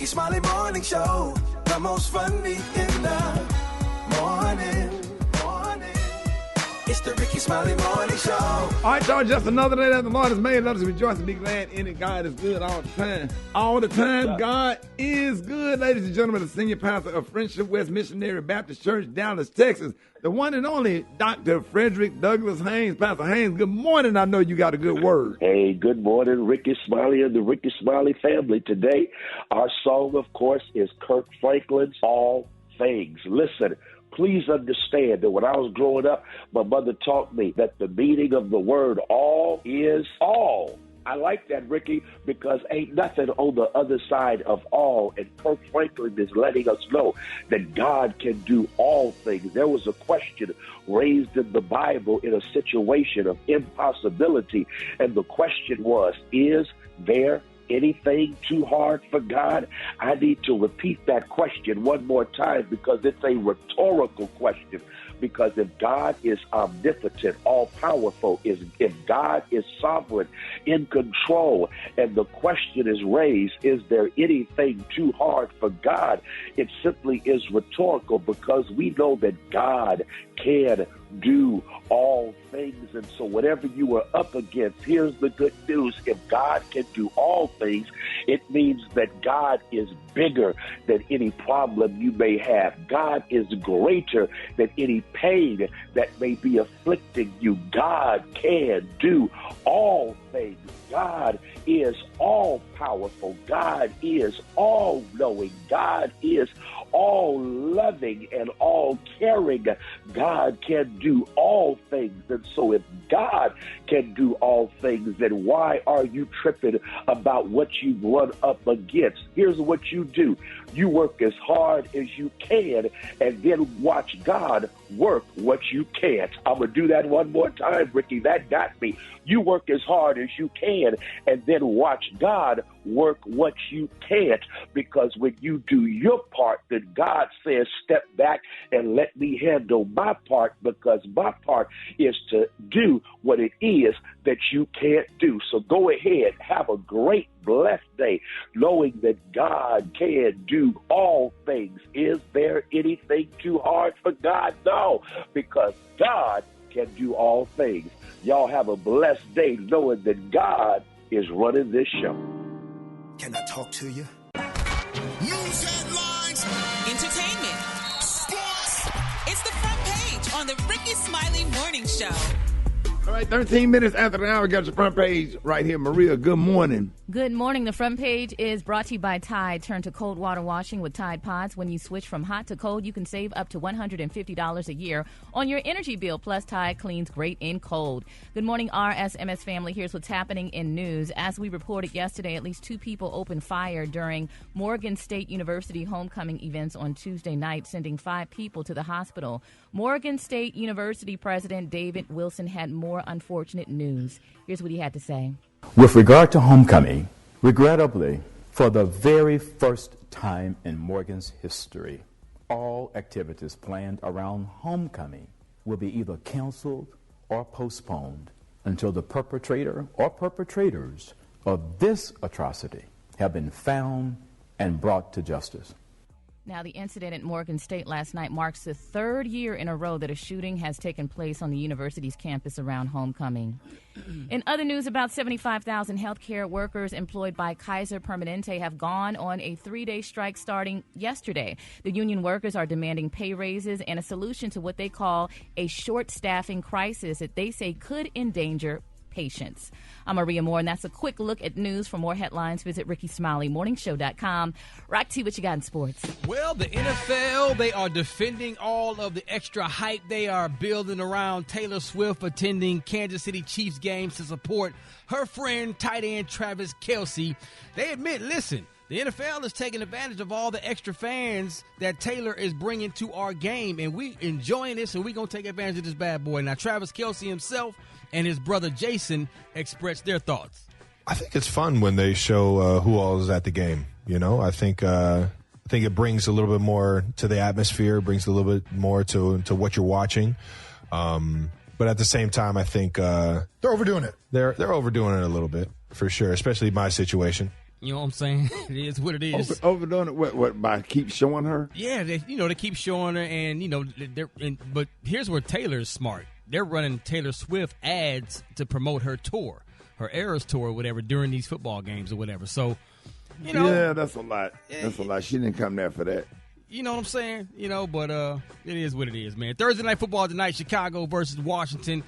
Rickey Smiley Morning Show, the most funny in the morning. It's the Rickey Smiley Morning Show. All right, y'all, just another day that the Lord has made. Let us rejoice and be glad in it. God is good all the time. All the time, God is good. Ladies and gentlemen, the senior pastor of Friendship West Missionary Baptist Church, Dallas, Texas, the one and only Dr. Frederick Douglass Haynes. Pastor Haynes, good morning. I know you got a good word. Hey, good morning, Rickey Smiley and the Rickey Smiley family. Today, our song, of course, is Kirk Franklin's All Things. Listen, please understand that when I was growing up, my mother taught me that the meaning of the word all is all. I like that, Ricky, because ain't nothing on the other side of all. And Kirk Franklin is letting us know that God can do all things. There was a question raised in the Bible in a situation of impossibility. And the question was, is there anything too hard for God? I need to repeat that question one more time because it's a rhetorical question. Because if God is omnipotent, all-powerful, if God is sovereign, in control, and the question is raised, is there anything too hard for God? It simply is rhetorical because we know that God can do all things. And so whatever you are up against, here's the good news. If God can do all things, it means that God is bigger than any problem you may have. God is greater than any pain that may be afflicting you. God can do all things. God is all powerful. God is all knowing. God is all loving and all caring. God can do all things. And so if God can do all things, then why are you tripping about what you run up against? Here's what you do. You work as hard as you can and then watch God work what you can't. I'm going to do that one more time, Ricky. That got me. You work as hard as you can and then watch God work what you can't, because when you do your part, then God says, step back and let me handle my part, because my part is to do what it is that you can't do. So go ahead, have a great, blessed day, knowing that God can do all things. Is there anything too hard for God? No, because God can do all things. Y'all have a blessed day knowing that God is running this show. Can I talk to you? News headlines, entertainment, sports. It's the front page on the Rickey Smiley Morning Show. All right, 13 minutes after the hour, got your front page right here. Maria, good morning. Good morning. The front page is brought to you by Tide. Turn to cold water washing with Tide Pods. When you switch from hot to cold, you can save up to $150 a year on your energy bill. Plus, Tide cleans great in cold. Good morning, RSMS family. Here's what's happening in news. As we reported yesterday, at least 2 people opened fire during Morgan State University homecoming events on Tuesday night, sending 5 people to the hospital. Morgan State University President David Wilson had more unfortunate news. Here's what he had to say. With regard to homecoming, regrettably, for the very first time in Morgan's history, all activities planned around homecoming will be either canceled or postponed until the perpetrator or perpetrators of this atrocity have been found and brought to justice. Now, the incident at Morgan State last night marks the 3rd year in a row that a shooting has taken place on the university's campus around homecoming. In other news, about 75,000 healthcare workers employed by Kaiser Permanente have gone on a 3-day strike starting yesterday. The union workers are demanding pay raises and a solution to what they call a short staffing crisis that they say could endanger patients. I'm Maria Moore, and that's a quick look at news. For more headlines, visit RickeySmileyMorningShow.com. Rock T, what you got in sports? Well, the NFL, they are defending all of the extra hype they are building around Taylor Swift attending Kansas City Chiefs games to support her friend, tight end Travis Kelce. They admit, listen, the NFL is taking advantage of all the extra fans that Taylor is bringing to our game, and we enjoying this, and we're going to take advantage of this bad boy. Now, Travis Kelce himself and his brother Jason expressed their thoughts. I think it's fun when they show who all is at the game. You know, I think it brings a little bit more to the atmosphere, brings a little bit more to what you're watching. But at the same time, I think they're overdoing it. They're overdoing it a little bit, for sure, especially my situation. You know what I'm saying? It is what it is. Overdoing it, what, by keep showing her? Yeah, they keep showing her, and, but here's where Taylor's smart. They're running Taylor Swift ads to promote her tour, her Eras tour or whatever, during these football games or whatever. So, Yeah, that's a lot. That's a lot. She didn't come there for that. You know what I'm saying? But it is what it is, man. Thursday Night Football tonight, Chicago versus Washington.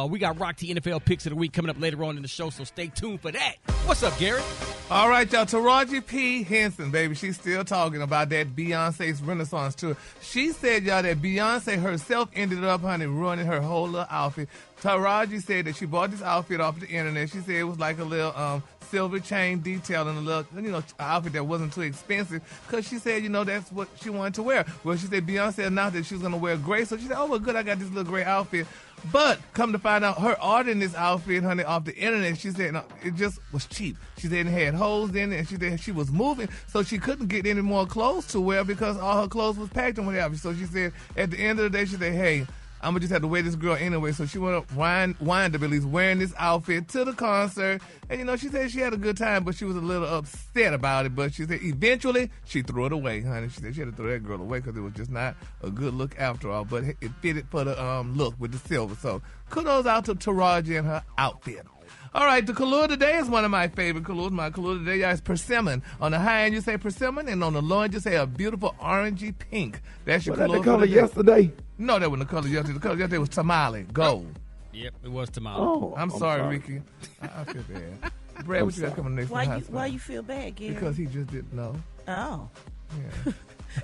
We got Rock T NFL Picks of the Week coming up later on in the show, so stay tuned for that. What's up, Gary? All right, y'all. Taraji P. Henson, baby, she's still talking about that Beyonce's Renaissance tour. She said, y'all, that Beyonce herself ended up, honey, ruining her whole little outfit. Taraji said that she bought this outfit off the internet. She said it was like a little silver chain detail and a little, outfit that wasn't too expensive because she said, that's what she wanted to wear. Well, she said Beyonce announced that she was going to wear gray, so she said, oh, well, good, I got this little gray outfit. But come to find out, her ordering this outfit, honey, off the internet, she said, no, it just was cheap. She said it had holes in it, and she said she was moving, so she couldn't get any more clothes to wear because all her clothes was packed and whatever. So she said, at the end of the day, she said, hey, I'm going to just have to wear this girl anyway. So she went up, wind up at least wearing this outfit to the concert. And, she said she had a good time, but she was a little upset about it. But she said eventually she threw it away, honey. She said she had to throw that girl away because it was just not a good look after all. But it fitted for the look with the silver. So kudos out to Taraji and her outfit. All right, the color today is one of my favorite colors. My color today, y'all, is persimmon. On the high end, you say persimmon, and on the low end, you say a beautiful orangey pink. That's your color. Was that the color yesterday? No, that wasn't the color yesterday. The color yesterday was tamale, gold. Yep, it was tamale. Oh, I'm sorry, Ricky. I feel bad. Brad, what you got coming next? Why you feel bad, Gary? Because he just didn't know. Oh. Yeah.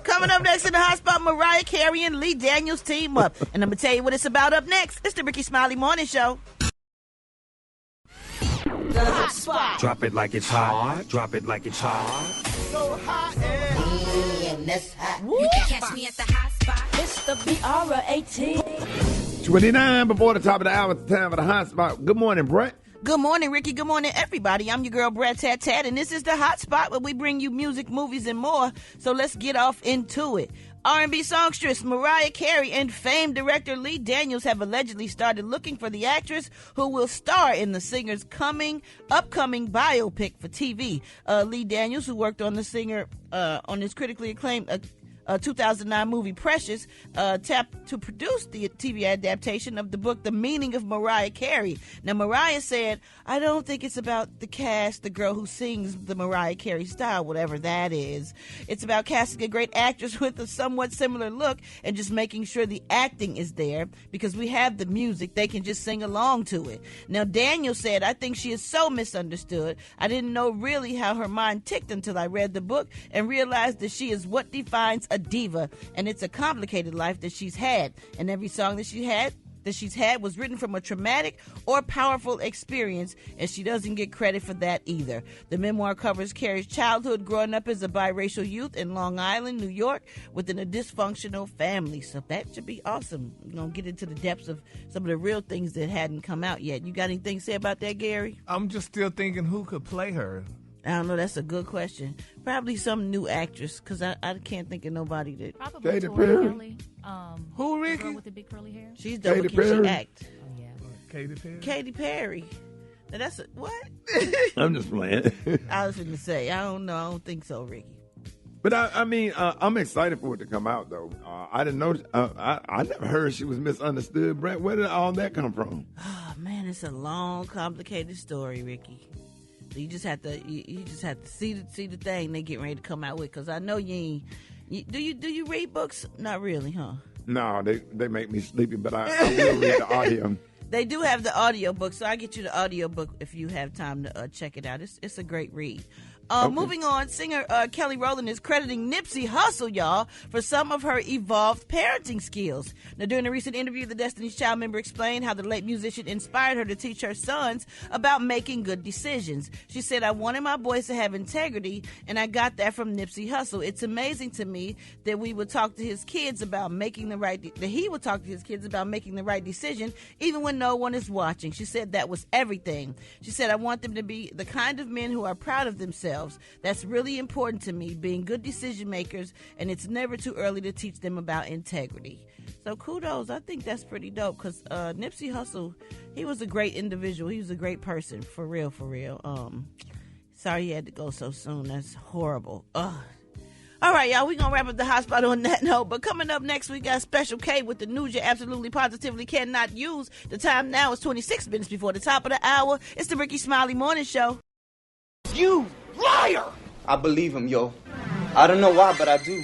Coming up next in the hot spot, Mariah Carey and Lee Daniels team up. And I'm going to tell you what it's about up next. It's the Rickey Smiley Morning Show. The hot spot. Drop it like it's hot. Drop it like it's hot. So hot and that's hot. You can catch me at the hot spot. It's the BR18. 29 before the top of the hour. It's the time of the hot spot. Good morning, Brett. Good morning, Ricky. Good morning, everybody. I'm your girl, Brad Tat Tat, and this is the hot spot where we bring you music, movies, and more. So let's get off into it. R&B songstress Mariah Carey and famed director Lee Daniels have allegedly started looking for the actress who will star in the singer's upcoming biopic for TV. Lee Daniels, who worked on the singer on his critically acclaimed 2009 movie Precious, tapped to produce the TV adaptation of the book The Meaning of Mariah Carey. Now, Mariah said, I don't think it's about the cast, the girl who sings the Mariah Carey style, whatever that is. It's about casting a great actress with a somewhat similar look and just making sure the acting is there because we have the music. They can just sing along to it. Now, Daniel said, I think she is so misunderstood. I didn't know really how her mind ticked until I read the book and realized that she is what defines a diva, and it's a complicated life that she's had, and every song that she's had was written from a traumatic or powerful experience, and she doesn't get credit for that either. The memoir covers Carey's childhood growing up as a biracial youth in Long Island, New York, within a dysfunctional family. So that should be awesome. We're going to get into the depths of some of the real things that hadn't come out yet. You got anything to say about that, Gary? I'm just still thinking who could play her. I don't know. That's a good question. Probably some new actress, because I can't think of nobody that. Probably Katy Tori Perry. Kelly. Who, The Ricky? girl with the big curly hair. She's dope. Katy Can she Perry. act? Oh, yeah. Katy Perry? Katy Perry. Now that's what? I'm just playing. I was going to say. I don't know. I don't think so, Ricky. But I'm excited for it to come out, though. I didn't know. I never heard she was misunderstood. Brett, where did all that come from? Oh man, it's a long, complicated story, Ricky. So you just have to see the thing they get ready to come out with. Because I know you ain't. Do you read books? Not really, huh? No, they make me sleepy. But I will read the audio. They do have the audio book, so I get you the audio book if you have time to check it out. It's a great read. Okay. Moving on, singer Kelly Rowland is crediting Nipsey Hussle, y'all, for some of her evolved parenting skills. Now, during a recent interview, the Destiny's Child member explained how the late musician inspired her to teach her sons about making good decisions. She said, I wanted my boys to have integrity, and I got that from Nipsey Hussle. It's amazing to me that we would talk to his kids about making the right, that he would talk to his kids about making the right decision, even when no one is watching. She said that was everything. She said, I want them to be the kind of men who are proud of themselves. That's really important to me, being good decision makers, and it's never too early to teach them about integrity. So kudos. I think that's pretty dope because Nipsey Hussle, he was a great individual. He was a great person, for real, for real. Sorry he had to go so soon. That's horrible. Ugh. All right, y'all, we're going to wrap up the hot spot on that note. But coming up next, we got Special K with the news you absolutely positively cannot use. The time now is 26 minutes before the top of the hour. It's the Rickey Smiley Morning Show. You liar! I believe him, yo. I don't know why, but I do.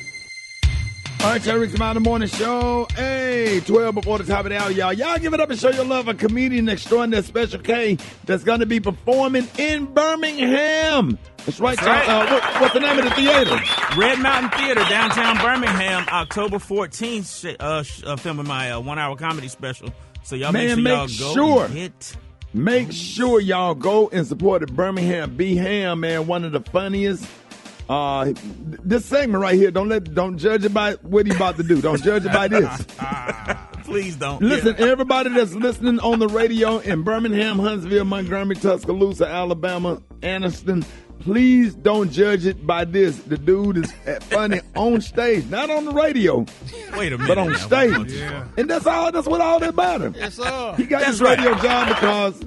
All right, Rickey Smiley Morning Show. Hey, 12 before the top of the hour, y'all. Y'all give it up and show your love for comedian extraordinaire Special K that's going to be performing in Birmingham. That's right, y'all. What's the name of the theater? Red Mountain Theater, downtown Birmingham, October 14th, filming my one-hour comedy special. So y'all make sure y'all go. Make sure y'all go and support the Birmingham B-Ham, man. One of the funniest. This segment right here, don't judge it by what he about to do. Don't judge it by this. Please don't. Listen, everybody that's listening on the radio in Birmingham, Huntsville, Montgomery, Tuscaloosa, Alabama, Anniston, please don't judge it by this. The dude is funny on stage, not on the radio. Wait a minute, but on stage. Yeah. And that's what all that matters. Yes, sir. He got this radio job because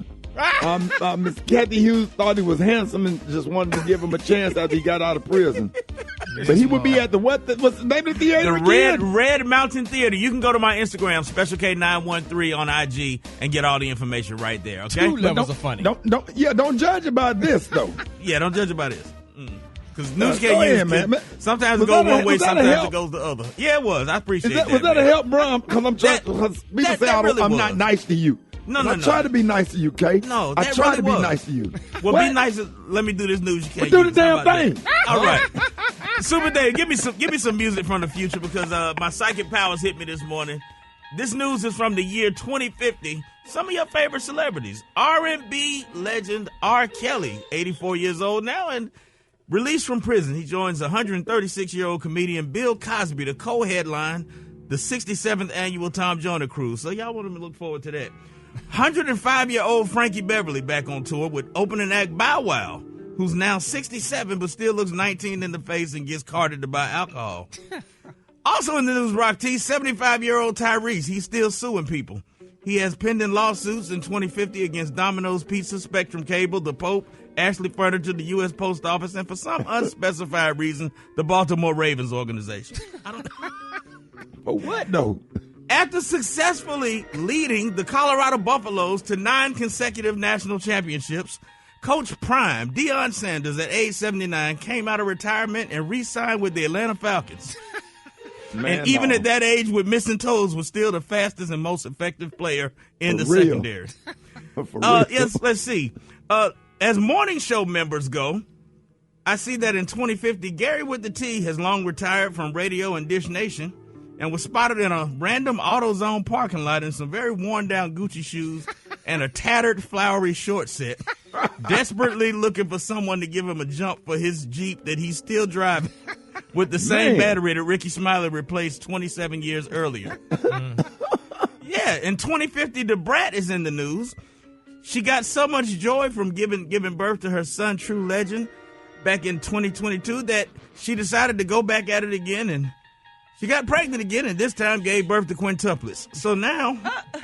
Miss Kathy Hughes thought he was handsome and just wanted to give him a chance after he got out of prison. But he would be at what's the name of the theater again? The Red Mountain Theater. You can go to my Instagram, Special K913 on IG, and get all the information right there. Okay, 2 levels of funny. Don't judge about this though. Yeah, don't judge about this. Because news can't use man. Sometimes it goes one way, sometimes it goes the other. Yeah, it was. I appreciate that. Was that a help, bro? Because I'm trying. Because people say I'm not nice to you. No. I try to be nice to you, Kay. No, I try to be nice to you. Well, be nice. Let me do this news. You can't do the damn thing. All right, Super Dave, give me some music from the future because my psychic powers hit me this morning. This news is from the year 2050. Some of your favorite celebrities: R&B legend R. Kelly, 84 years old now, and released from prison. He joins 136-year-old comedian Bill Cosby to co-headline the 67th annual Tom Joyner Cruise. So y'all want to look forward to that. 105-year-old Frankie Beverly back on tour with opening act Bow Wow, who's now 67 but still looks 19 in the face and gets carded to buy alcohol. Also in the news, Rock T, 75-year-old Tyrese, he's still suing people. He has pending lawsuits in 2050 against Domino's Pizza, Spectrum Cable, the Pope, Ashley Furniture, the U.S. Post Office, and for some unspecified reason, the Baltimore Ravens organization. I don't know. But what, though? After successfully leading the Colorado Buffaloes to 9 consecutive national championships, Coach Prime, Deion Sanders, at age 79, came out of retirement and re-signed with the Atlanta Falcons. And even at that age with missing toes, was still the fastest and most effective player in the secondary. Yes, let's see. As morning show members go, I see that in 2050, Gary with the T has long retired from radio and Dish Nation and was spotted in a random AutoZone parking lot in some very worn-down Gucci shoes and a tattered, flowery short set, desperately looking for someone to give him a jump for his Jeep that he's still driving with the same battery that Rickey Smiley replaced 27 years earlier. Yeah, in 2050, the Brat is in the news. She got so much joy from giving birth to her son, True Legend, back in 2022 that she decided to go back at it again, and she got pregnant again, and this time gave birth to quintuplets. So now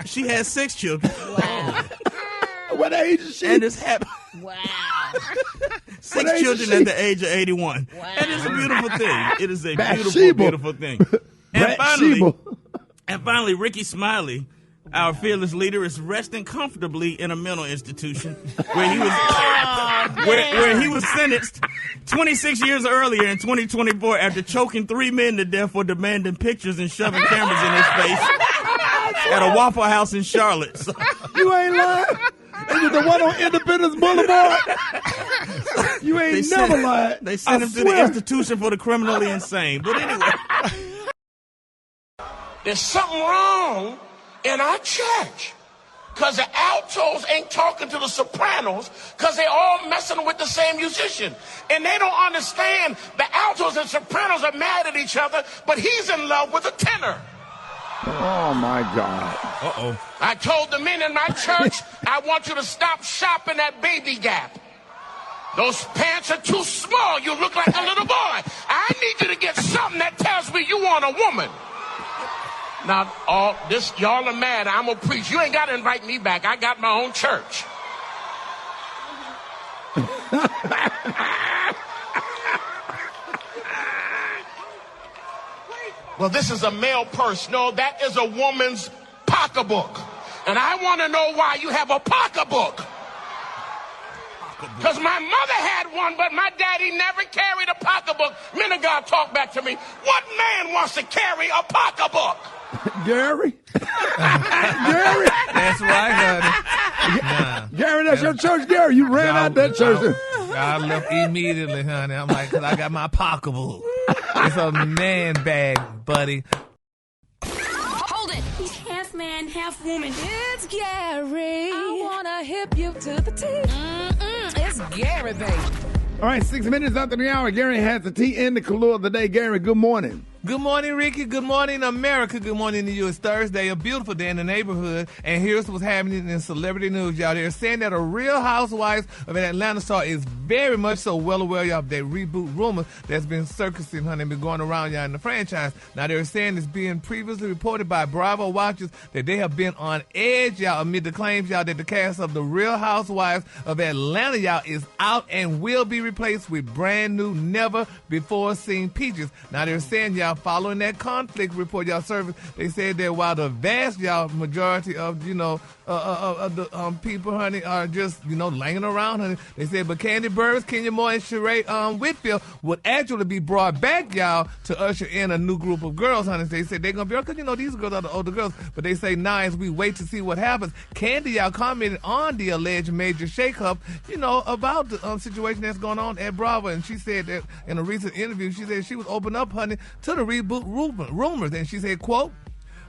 she has 6 children. Wow. What age is she? And it's happening. Wow. 6 children at the age of 81. Wow. And it's a beautiful thing. It is a beautiful thing. And finally, Rickey Smiley, our fearless leader, is resting comfortably in a mental institution where he was sentenced 26 years earlier in 2024 after choking 3 men to death for demanding pictures and shoving cameras in his face at a Waffle House in Charlotte. So, you ain't lying. Is it the one on Independence Boulevard? You ain't never lied. They sent him to the institution for the criminally insane. But anyway. There's something wrong in our church because the altos ain't talking to the sopranos because they all messing with the same musician. And they don't understand the altos and sopranos are mad at each other, but he's in love with the tenor. Oh, my God. Uh-oh. I told the men in my church, I want you to stop shopping at Baby Gap. Those pants are too small. You look like a little boy. I need you to get something that tells me you want a woman. Now, y'all are mad. I'm going to preach. You ain't got to invite me back. I got my own church. Well, this is a male purse. No, that is a woman's pocketbook. And I want to know why you have a pocketbook. Because my mother had one, but my daddy never carried a pocketbook. Men of God, talk back to me. What man wants to carry a pocketbook? Gary? Gary? That's right, honey. Gary, that's your church, Gary. You ran out that church. I left immediately, honey. I'm like, because I got my pocketbook. It's a man bag, buddy. Hold it. He's half man, half woman. It's Gary. I want to hip you to the teeth. It's Gary, baby. All right, 6 minutes after the hour, Gary has the tea in the color of the day. Gary, good morning. Good morning, Ricky. Good morning, America. Good morning to you. It's Thursday, a beautiful day in the neighborhood. And here's what's happening in celebrity news, y'all. They're saying that a Real Housewives of an Atlanta star is very much so well aware, y'all, of that reboot rumor that's been circusing, honey, been going around, y'all, in the franchise. Now, they're saying it's being previously reported by Bravo watchers that they have been on edge, y'all, amid the claims, y'all, that the cast of the Real Housewives of Atlanta, y'all, is out and will be replaced with brand new, never-before-seen peaches. Now, they're saying, y'all, following that conflict report, y'all service, they said that while the vast, y'all, majority of, of the people, honey, are just, laying around, honey, they said, but Candy Burris, Kenya Moore, and Sheree Whitfield would actually be brought back, y'all, to usher in a new group of girls, honey. They said they're going to be, because, these girls are the older girls, but they say now as we wait to see what happens, Candy, y'all, commented on the alleged major shakeup, about the situation that's going on at Bravo, and she said that in a recent interview, she said she was open up, honey, to the reboot rumors, and she said, quote,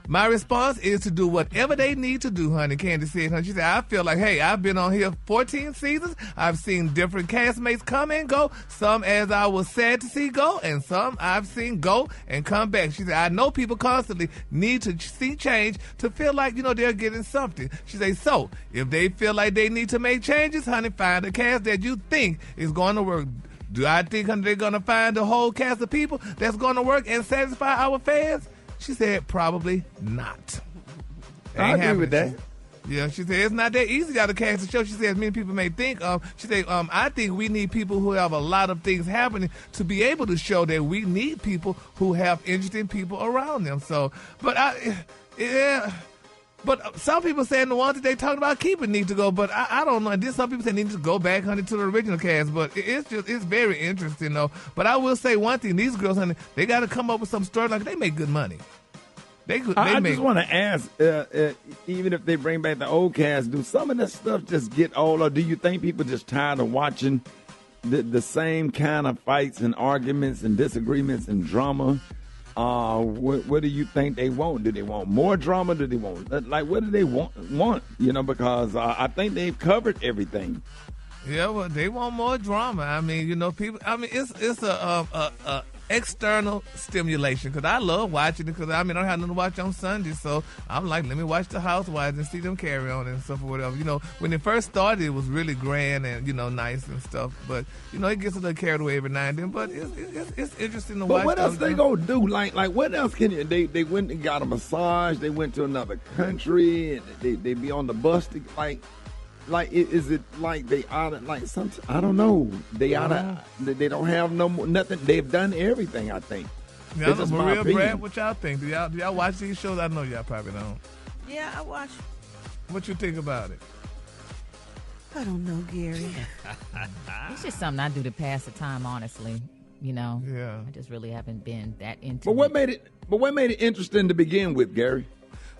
my response is to do whatever they need to do, honey, Candy said. Honey. She said, I feel like, hey, I've been on here 14 seasons. I've seen different castmates come and go, some as I was sad to see go, and some I've seen go and come back. She said, I know people constantly need to see change to feel like, they're getting something. She said, so if they feel like they need to make changes, honey, find a cast that you think is going to work. Do I think, honey, they're going to find a whole cast of people that's going to work and satisfy our fans? She said, probably not. I agree with that. Yeah, she said, it's not that easy out to cast a show. She said, as many people may think. She said, I think we need people who have a lot of things happening to be able to show that we need people who have interesting people around them. So, but But some people saying the ones that they talked about keeping need to go, but I don't know. And then some people say need to go back, honey, to the original cast. But it's very interesting, though. But I will say one thing: these girls, honey, they got to come up with some story. Like they make good money. I just want to ask, even if they bring back the old cast, do some of that stuff just get old, or do you think people just tired of watching the same kind of fights and arguments and disagreements and drama? What do you think they want? Do they want more drama? Do they want what do they want? Because I think they've covered everything. Yeah, well, they want more drama. I mean, people. I mean, it's a external stimulation because I love watching it because I don't have nothing to watch on Sunday, so I'm like, let me watch the Housewives and see them carry on and stuff or whatever. When it first started, it was really grand and nice and stuff, but it gets a little carried away every now and then. But it's interesting to watch. But what else they gonna do? Like what else can you? They went and got a massage. They went to another country and they be on the bus. Is it like they out of I don't know. They out of they don't have nothing. They've done everything. I think. Yeah, Maria, Brad, what y'all think? Do y'all watch these shows? I know y'all probably don't. Yeah, I watch. What you think about it? I don't know, Gary. It's just something I do to pass the time, honestly. Yeah. I just really haven't been that into. But what made it interesting to begin with, Gary?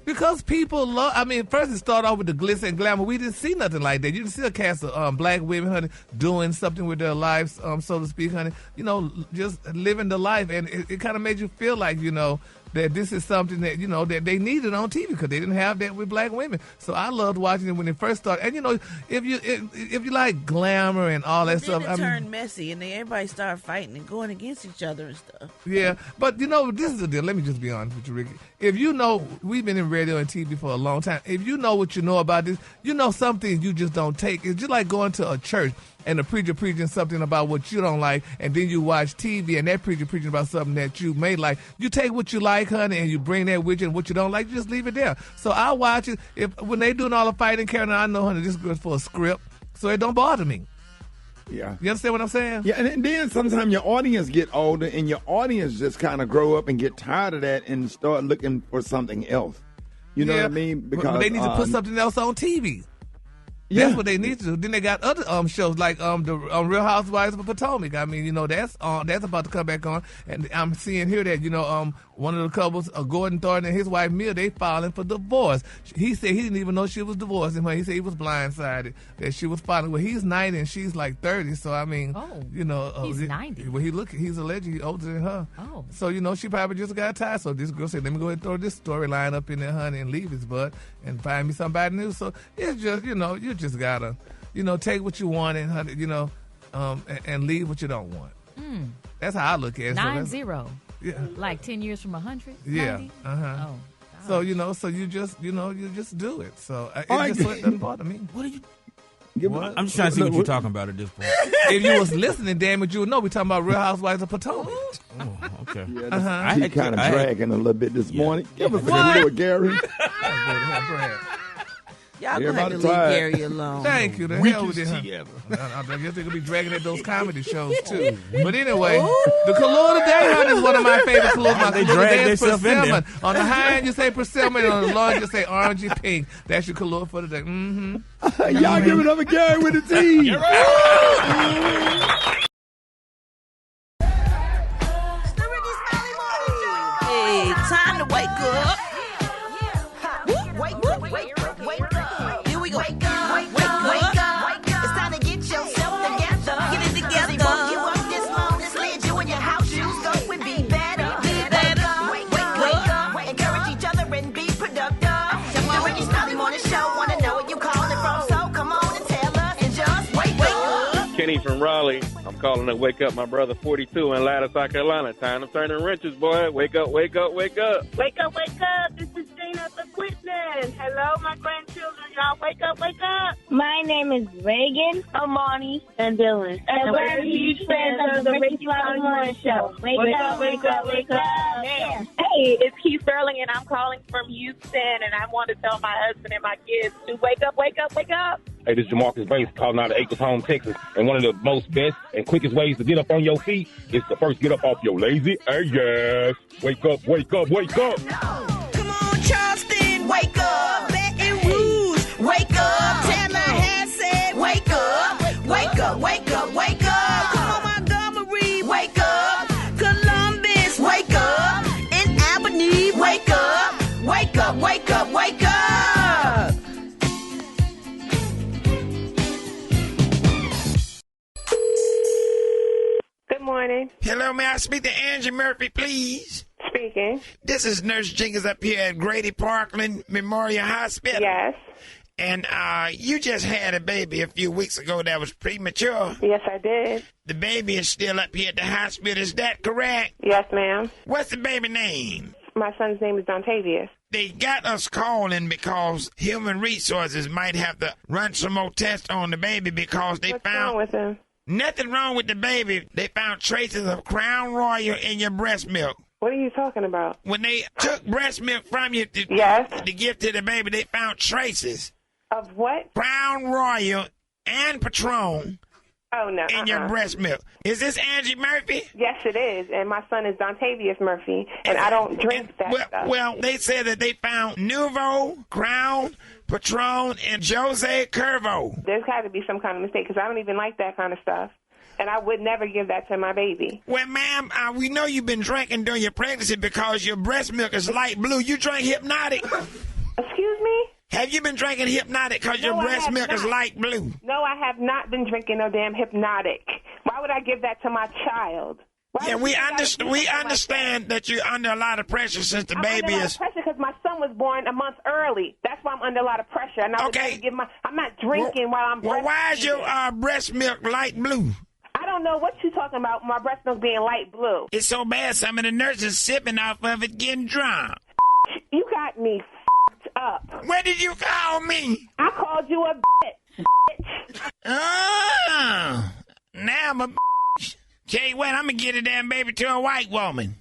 Because people love, first it started off with the glitz and glamour. We didn't see nothing like that. You didn't see a cast of black women, honey, doing something with their lives, so to speak, honey. Just living the life. And it kind of made you feel like, that this is something that, that they needed on TV because they didn't have that with black women. So I loved watching it when it first started. And, if you like glamour and all that stuff. Then it turned messy and then everybody started fighting and going against each other and stuff. Yeah, but, this is the deal. Let me just be honest with you, Ricky. If we've been in radio and TV for a long time. If you know what you know about this, some things you just don't take. It's just like going to a church and the preacher preaching something about what you don't like, and then you watch TV and that preacher preaching about something that you may like. You take what you like, honey, and you bring that with you, and what you don't like, you just leave it there. So I watch it. When they doing all the fighting, Karen, I know, honey, this goes for a script, so it don't bother me. Yeah. You understand what I'm saying? Yeah, and then sometimes your audience get older, and your audience just kind of grow up and get tired of that and start looking for something else. You know what I mean? Because they need to put something else on TV. That's what they need to do. Then they got other shows like the Real Housewives of Potomac. I mean, that's about to come back on. And I'm seeing here that one of the couples, Gordon Thornton and his wife Mia, they filing for divorce. He said he didn't even know she was divorcing her. He said he was blindsided that she was filing. Well, he's 90 and she's like 30. So I mean, he's 90. Well, he's allegedly older than her. Oh, so she probably just got tired. So this girl said, "Let me go ahead and throw this storyline up in there, honey, and leave his butt and find me somebody new." So it's just you just gotta take what you want and and leave what you don't want. That's how I look at it. 9-0. Yeah. Like 10 years from 100? Yeah. 90? Oh. So so you just do it. So it doesn't bother me. What are you? What? I'm just trying to see what you're talking about at this point. If you was listening, damn it, you would know. We're talking about Real Housewives of Potomac. Oh, okay. Yeah, she kind of dragging a little bit this morning. Give us a little Gary. Y'all gonna have to leave Gary alone. Thank you. The hell with it. I guess they're gonna be dragging at those comedy shows too. But anyway, the color today, honey, is one of my favorite colors. My they color drag today is themselves in there. persimmon. On the high end, you say persimmon, and on the low end, you say orangey pink. That's your color for today. Y'all give it up a Gary with the T. Hey, time to wake up. Wake up, wake up, wake up. Here we go. Wake up, wake up, wake up. It's time to get yourself together. Get it together. You up this long, this led you in your house shoes. Go and be better. Be better. Wake up. Encourage each other and be productive. The Rickey Smiley Morning Show. Wanna know where you calling from? So come on and tell us and just wake up. Kenny from Raleigh. I'm calling to wake up my brother 42 in Latta, South Carolina. Time to turn the wrenches, boy. Wake up, wake up, wake up. Wake up, wake up. This is Gina the Quitman. Hello, my grandchildren. Y'all wake up, wake up. My name is Reagan, Amani, and Dylan. And we're huge fans of the Rickey Smiley Morning Show. Wake up, wake up, wake up. Yeah. Hey, it's Keith Sterling, and I'm calling from Houston, and I want to tell my husband and my kids to wake up, wake up, wake up. Hey, this is Jamarcus Banks calling out of Acres Home, Texas. And one of the most best and quickest ways to get up on your feet is to first get up off your lazy ass. Wake up, wake up, wake up. Come on, Charleston, wake up. Baton Rouge, wake up. Tallahassee said, wake up. Wake up, wake up, wake up. Come on, Montgomery, wake up. Columbus, wake up. In Albany, wake up. Wake up, wake up, wake up. Good morning. Hello, may I speak to Angie Murphy, please? Speaking. This is Nurse Jenkins up here at Grady Parkland Memorial Hospital. Yes. And you just had a baby a few weeks ago that was premature. Yes, I did. The baby is still up here at the hospital. Is that correct? Yes, ma'am. What's the baby name? My son's name is Dontavius. They got us calling because Human Resources might have to run some more tests on the baby because they What's found... wrong with him? Nothing wrong with the baby. They found traces of Crown Royal in your breast milk. What are you talking about? When they took breast milk from you to give to the baby, they found traces. Of what? Crown Royal and Patron in your breast milk. Is this Angie Murphy? Yes, it is. And my son is Dontavius Murphy, and I don't drink that stuff. Well, they said that they found Nouveau, Crown, Patron, and Jose Curvo. There's got to be some kind of mistake because I don't even like that kind of stuff. And I would never give that to my baby. Well, ma'am, we know you've been drinking during your pregnancy because your breast milk is light blue. You drink Hypnotic. Excuse me? Have you been drinking Hypnotic because your breast milk is light blue? No, I have not been drinking no damn Hypnotic. Why would I give that to my child? Yeah, we understand that you're under a lot of pressure since the baby is... I'm under a lot of pressure because my son was born a month early. That's why I'm under a lot of pressure. And I would never give I'm not drinking while I'm breastfeeding. Well, why is your breast milk light blue? I don't know what you're talking about, my breast milk being light blue. It's so bad some of the nurses sipping off of it getting drunk. You got me up. What did you call me? I called you a bitch. Oh, now I'm a bitch. Tell you what, I'm going to get a damn baby to a white woman.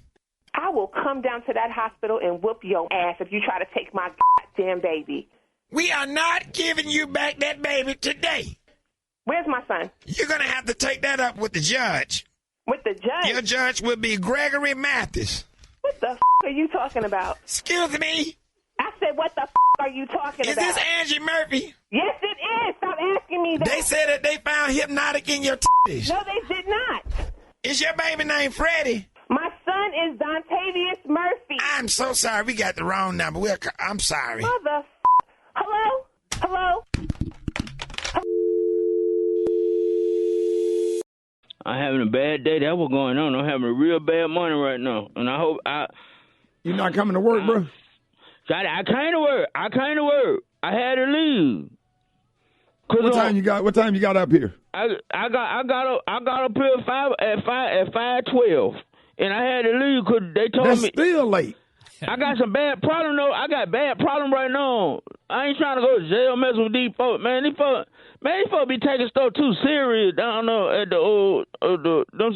I will come down to that hospital and whoop your ass if you try to take my goddamn baby. We are not giving you back that baby today. Where's my son? You're going to have to take that up with the judge. With the judge? Your judge will be Gregory Mathis. What the are you talking about? Excuse me? I said, what the are you talking about? Is this Angie Murphy? Yes, it is. Stop asking me that. They said that they found hypnotic in your titties. No, they did not. Is your baby named Freddie? My son is Dontavius Murphy. I'm so sorry. We got the wrong number. I'm sorry. Mother. Hello? Hello? I'm having a bad day. That's what's going on. I'm having a real bad morning right now. And I hope You're not coming to work, bro? I came to work. I I had to leave. What time you got up here? I got up here at 5:12, and I had to leave because they told me. That's still late. I got some bad problem though. I got bad problem right now. I ain't trying to go to jail messing with these folks, man. These folks be taking stuff too serious down there at the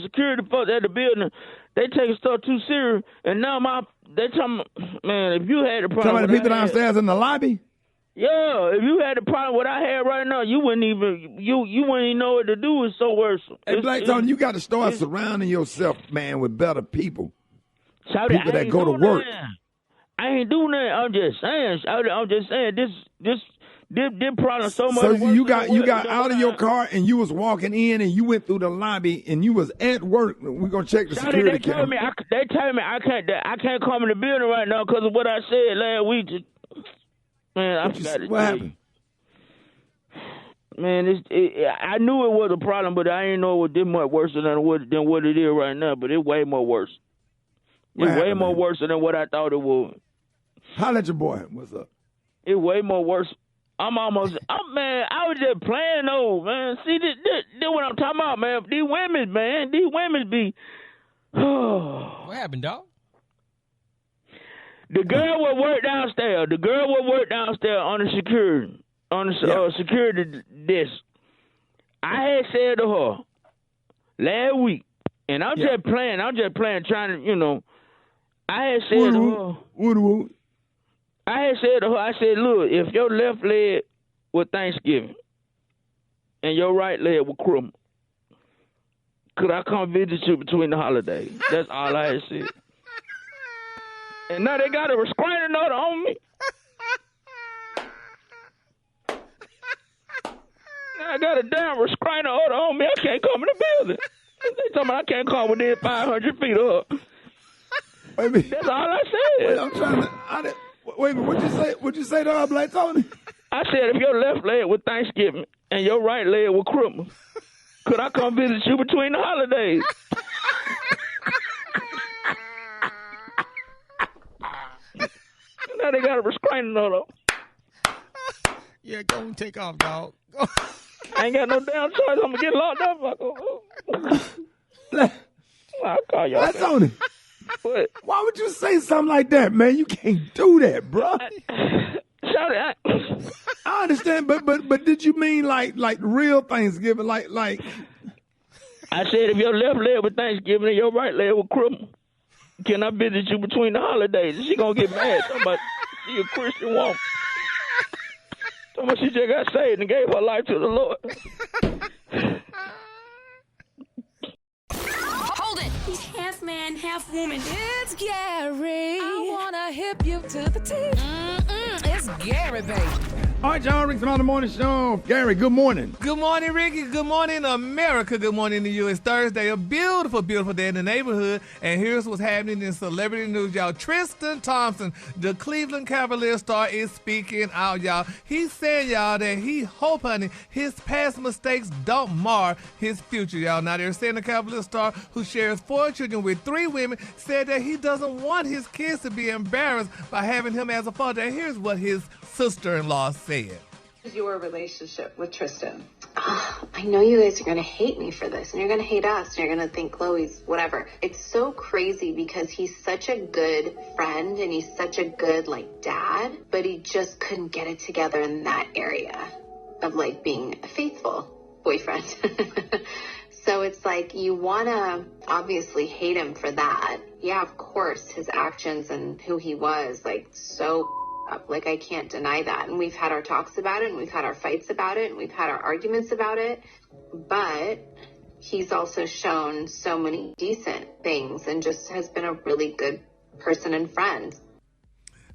security folks at the building. They taking stuff too serious, and now they talking, man. If you had the problem, talking about the people downstairs in the lobby. Yeah, if you had the problem what I had right now, you wouldn't even know what to do. It's so worse. Hey, Black Tony, you got to start surrounding yourself, man, with better people. People that go to work. I ain't doing that. I'm just saying. This problem so much. So you got out of your car and you was walking in and you went through the lobby and you was at work. We're gonna check the security camera. They tell me I can't come in the building right now because of what I said last week. Man, what happened? Man, I knew it was a problem, but I didn't know it was this much worse than what it is right now. But it's way more worse. It's way more worse than what I thought it was. Holla at your boy. What's up? It's way more worse. I was just playing though, man. See, this what I'm talking about, man. These women be. What happened, dog? The girl will work downstairs. On the security desk. I had said to her last week, and I'm just playing, trying to, I had said to her, I said, look, if your left leg was Thanksgiving and your right leg was crumble, could I come visit you between the holidays? That's all I had said. And now they got a restraining order on me. Now I got a damn restraining order on me. I can't come in the building. They told me I can't come within 500 feet of her. Wait a minute. That's all I said. Wait, I'm trying to. Wait a minute. What'd you say to her, Black Tony? I said if your left leg was Thanksgiving and your right leg was Christmas, could I come visit you between the holidays? Now they got a restraining order. Yeah, go and take off, dog. I ain't got no damn choice. I'm gonna get locked up. I'll call y'all. That's on it. What? Why would you say something like that, man? You can't do that, bro. I understand, but did you mean like real Thanksgiving, like? I said if your left leg was Thanksgiving and your right leg was Christmas, can I visit you between the holidays? She gonna get mad. Talking about she a Christian woman. Talking about she just got saved and gave her life to the Lord. Hold it! He's half man, half woman. It's Gary. I wanna hip you to the teeth. It's Gary, baby. All right, y'all, Rickey Smiley Morning Show. Gary, good morning. Good morning, Ricky. Good morning, America. Good morning to you. It's Thursday, a beautiful, beautiful day in the neighborhood. And here's what's happening in celebrity news, y'all. Tristan Thompson, the Cleveland Cavaliers star, is speaking out, y'all. He's saying, y'all, that he hope, honey, his past mistakes don't mar his future, y'all. Now, they're saying the Cavaliers star, who shares 4 children with 3 women, said that he doesn't want his kids to be embarrassed by having him as a father. And here's what his sister-in-law said. Your relationship with Tristan. I know you guys are going to hate me for this, and you're going to hate us, and you're going to think Chloe's whatever. It's so crazy because he's such a good friend, and he's such a good, dad, but he just couldn't get it together in that area of, being a faithful boyfriend. So it's you want to obviously hate him for that. Yeah, of course, his actions and who he was, so up. Like, I can't deny that. And we've had our talks about it, and we've had our fights about it, and we've had our arguments about it. But he's also shown so many decent things and just has been a really good person and friend.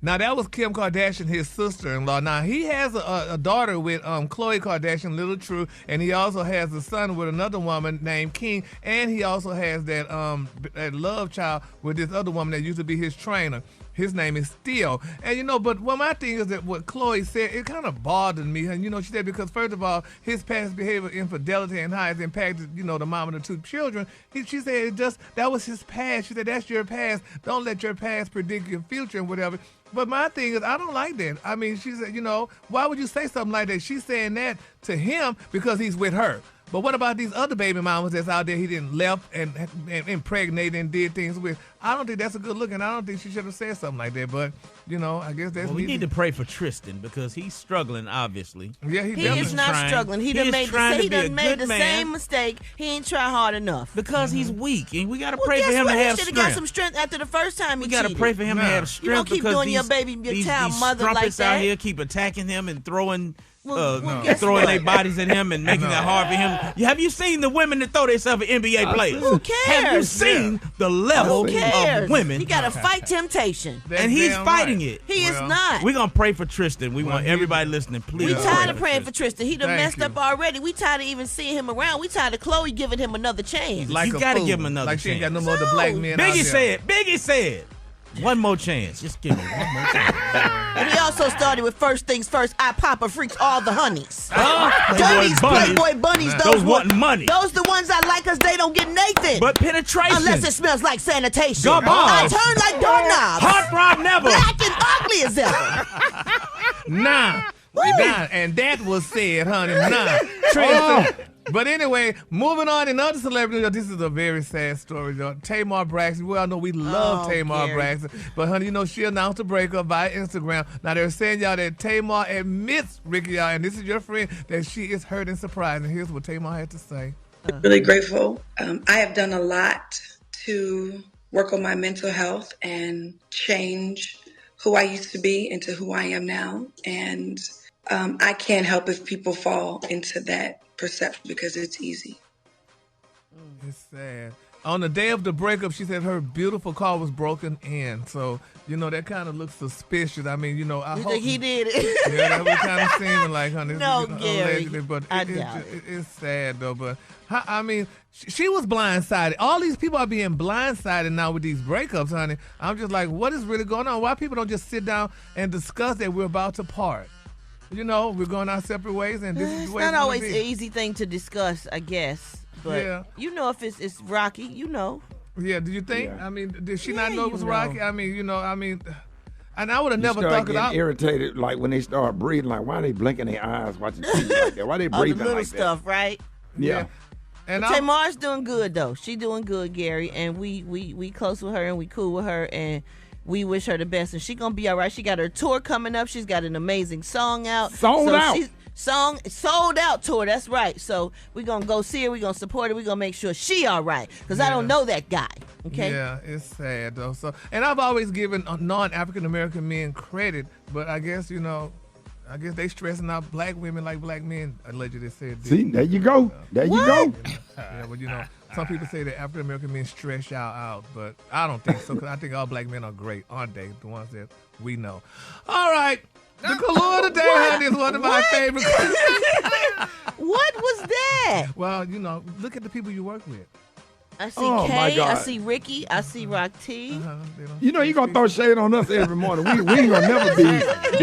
Now, that was Kim Kardashian, his sister-in-law. Now, he has a daughter with Khloe Kardashian, Little True, and he also has a son with another woman named King, and he also has that love child with this other woman that used to be his trainer. His name is Steele. And, but my thing is that what Khloe said, it kind of bothered me. And, she said because, first of all, his past behavior, infidelity, and how it's impacted, the mom and the two children, she said that was his past. She said, that's your past. Don't let your past predict your future and whatever. But my thing is, I don't like that. I mean, she said, why would you say something like that? She's saying that to him because he's with her. But what about these other baby mamas that's out there he didn't left and impregnated and did things with? I don't think that's a good look, and I don't think she should have said something like that. But, I guess that's... Well, we need to pray for Tristan because he's struggling, obviously. Yeah, he is not struggling. He done made the same mistake. He ain't tried hard enough. Because he's weak, and we got to pray for him to have strength. He should have got some strength after the first time he cheated. We got to pray for him to have strength. You don't keep doing your child mother like that. Out here keep attacking him and throwing... throwing their bodies at him and making it hard for him. Have you seen the women that throw themselves at NBA players? Who cares? Have you seen the level of women? He got to fight temptation. And he's fighting it. He is not. We're going to pray for Tristan. We want everybody listening, please. We tired of praying for Tristan. He done messed up already. We tired of even seeing him around. We tired of Khloe giving him another chance. You got to give him another chance. She ain't got no more of the black men Biggie said. One more chance. Just give me one more chance. And he also started with first things first. I Papa freaks all the honeys. Playboy bunnies. Those want money. Those the ones I like because they don't get Nathan. But penetration. Unless it smells like sanitation. Garbage. I turn like doorknobs. Heartthrob never. Black and ugly as ever. Nah. And that was said, honey. Nah. Tristan. But anyway, moving on in other celebrities, this is a very sad story, though. Tamar Braxton, we all know we love Tamar Braxton. But, honey, she announced a breakup via Instagram. Now, they're saying, y'all, that Tamar admits, Ricky, y'all, and this is your friend, that she is hurt and surprised. And here's what Tamar had to say. Really grateful. I have done a lot to work on my mental health and change who I used to be into who I am now. And I can't help if people fall into that perception because it's easy. It's sad. On the day of the breakup, she said her beautiful car was broken in. So, that kind of looks suspicious. I mean, I hope think he did it. Yeah, that was kind of seeming like, honey. No, Gary. But it's sad, though. But, I mean, she was blindsided. All these people are being blindsided now with these breakups, honey. I'm just like, what is really going on? Why people don't just sit down and discuss that we're about to part? We're going our separate ways, and this is the way it's not always an easy thing to discuss, I guess. But if it's rocky, Yeah, do you think? Yeah. I mean, did she not know it was rocky? I mean, and I would have never thought it out. Irritated, like when they start breathing, like why are they blinking their eyes watching TV like that? Why are they breathing the little like stuff, that? Right? Yeah. And Tamar's doing good though. She doing good, Gary, and we close with her and we cool with her and. We wish her the best, and she gonna be all right. She got her tour coming up. She's got an amazing song out. Sold out tour. That's right. So we gonna go see her. We gonna support her. We gonna make sure she all right. Cause I don't know that guy. Okay. Yeah, it's sad though. So, and I've always given non-African American men credit, but I guess they stressing out black women like black men allegedly said. See, there you go. There you go. Yeah, but some people say that African American men stress y'all out, but I don't think so. Cause I think all black men are great, aren't they? The ones that we know. All right, the color today, honey, is one of my favorite. What was that? Well, look at the people you work with. I see Kay, I see Ricky, I see Rock T. You're going to throw shade on us every morning. We ain't going to never be.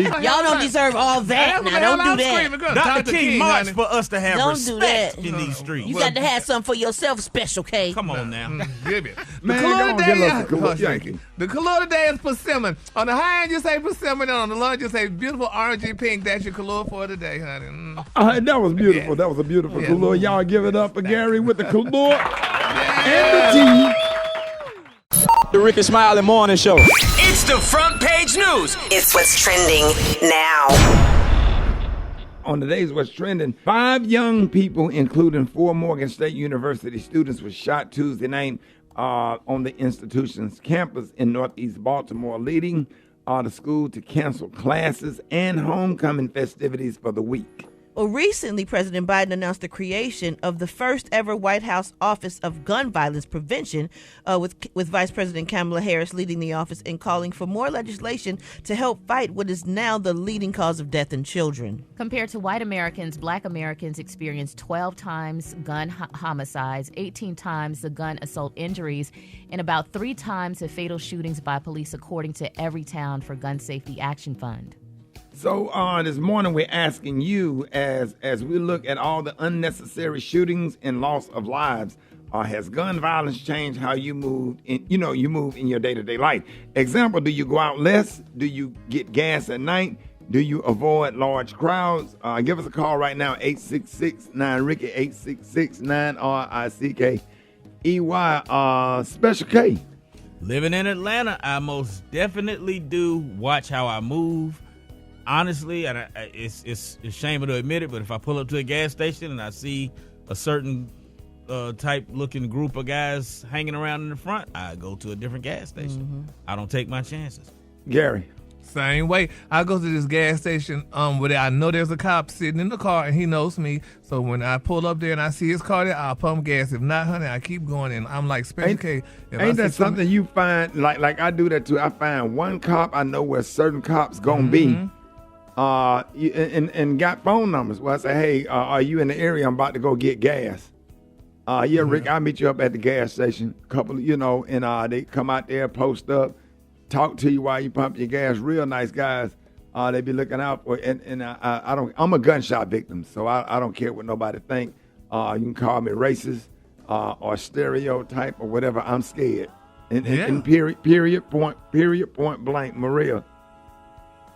Y'all don't deserve all that. Now, don't do that. Dr. King marched for us to have respect in these streets. You got to have something for yourself special, Kay. Come on now. Give it. The color today is persimmon. On the high end, you say persimmon, and on the low end, you say beautiful orangey pink. That's your color for today, honey. That was beautiful. That was a beautiful color. Y'all give it up for Gary with the color. And the Rickey Smiley Morning Show. It's the front page news. It's what's trending now. On today's What's Trending, 5 young people, including 4 Morgan State University students, were shot Tuesday night on the institution's campus in Northeast Baltimore, leading the school to cancel classes and homecoming festivities for the week. Well, recently, President Biden announced the creation of the first ever White House Office of Gun Violence Prevention, with Vice President Kamala Harris leading the office and calling for more legislation to help fight what is now the leading cause of death in children. Compared to white Americans, black Americans experience 12 times gun homicides, 18 times the gun assault injuries, and about 3 times the fatal shootings by police, according to Everytown for Gun Safety Action Fund. So this morning we're asking you, as we look at all the unnecessary shootings and loss of lives, has gun violence changed how you move in your day-to-day life? Example, do you go out less? Do you get gas at night? Do you avoid large crowds? Give us a call right now, 866-9-RICKY, 866-9-RICKEY. Special K. Living in Atlanta, I most definitely do watch how I move. Honestly, and it's shameful to admit it, but if I pull up to a gas station and I see a certain type-looking group of guys hanging around in the front, I go to a different gas station. Mm-hmm. I don't take my chances. Gary. Same way. I go to this gas station where I know there's a cop sitting in the car and he knows me. So when I pull up there and I see his car there, I'll pump gas. If not, honey, I keep going. And I'm like, Special K. Ain't that something you find, like I do that too. I find one cop, I know where certain cops going to be. And got phone numbers. Well, I say, hey, are you in the area? I'm about to go get gas. Yeah, Rick, I'll meet you up at the gas station. And they come out there, post up, talk to you while you pump your gas. Real nice guys. They be looking out for. And I'm a gunshot victim, so I don't care what nobody think. You can call me racist or stereotype or whatever. I'm scared. And period point blank, Maria.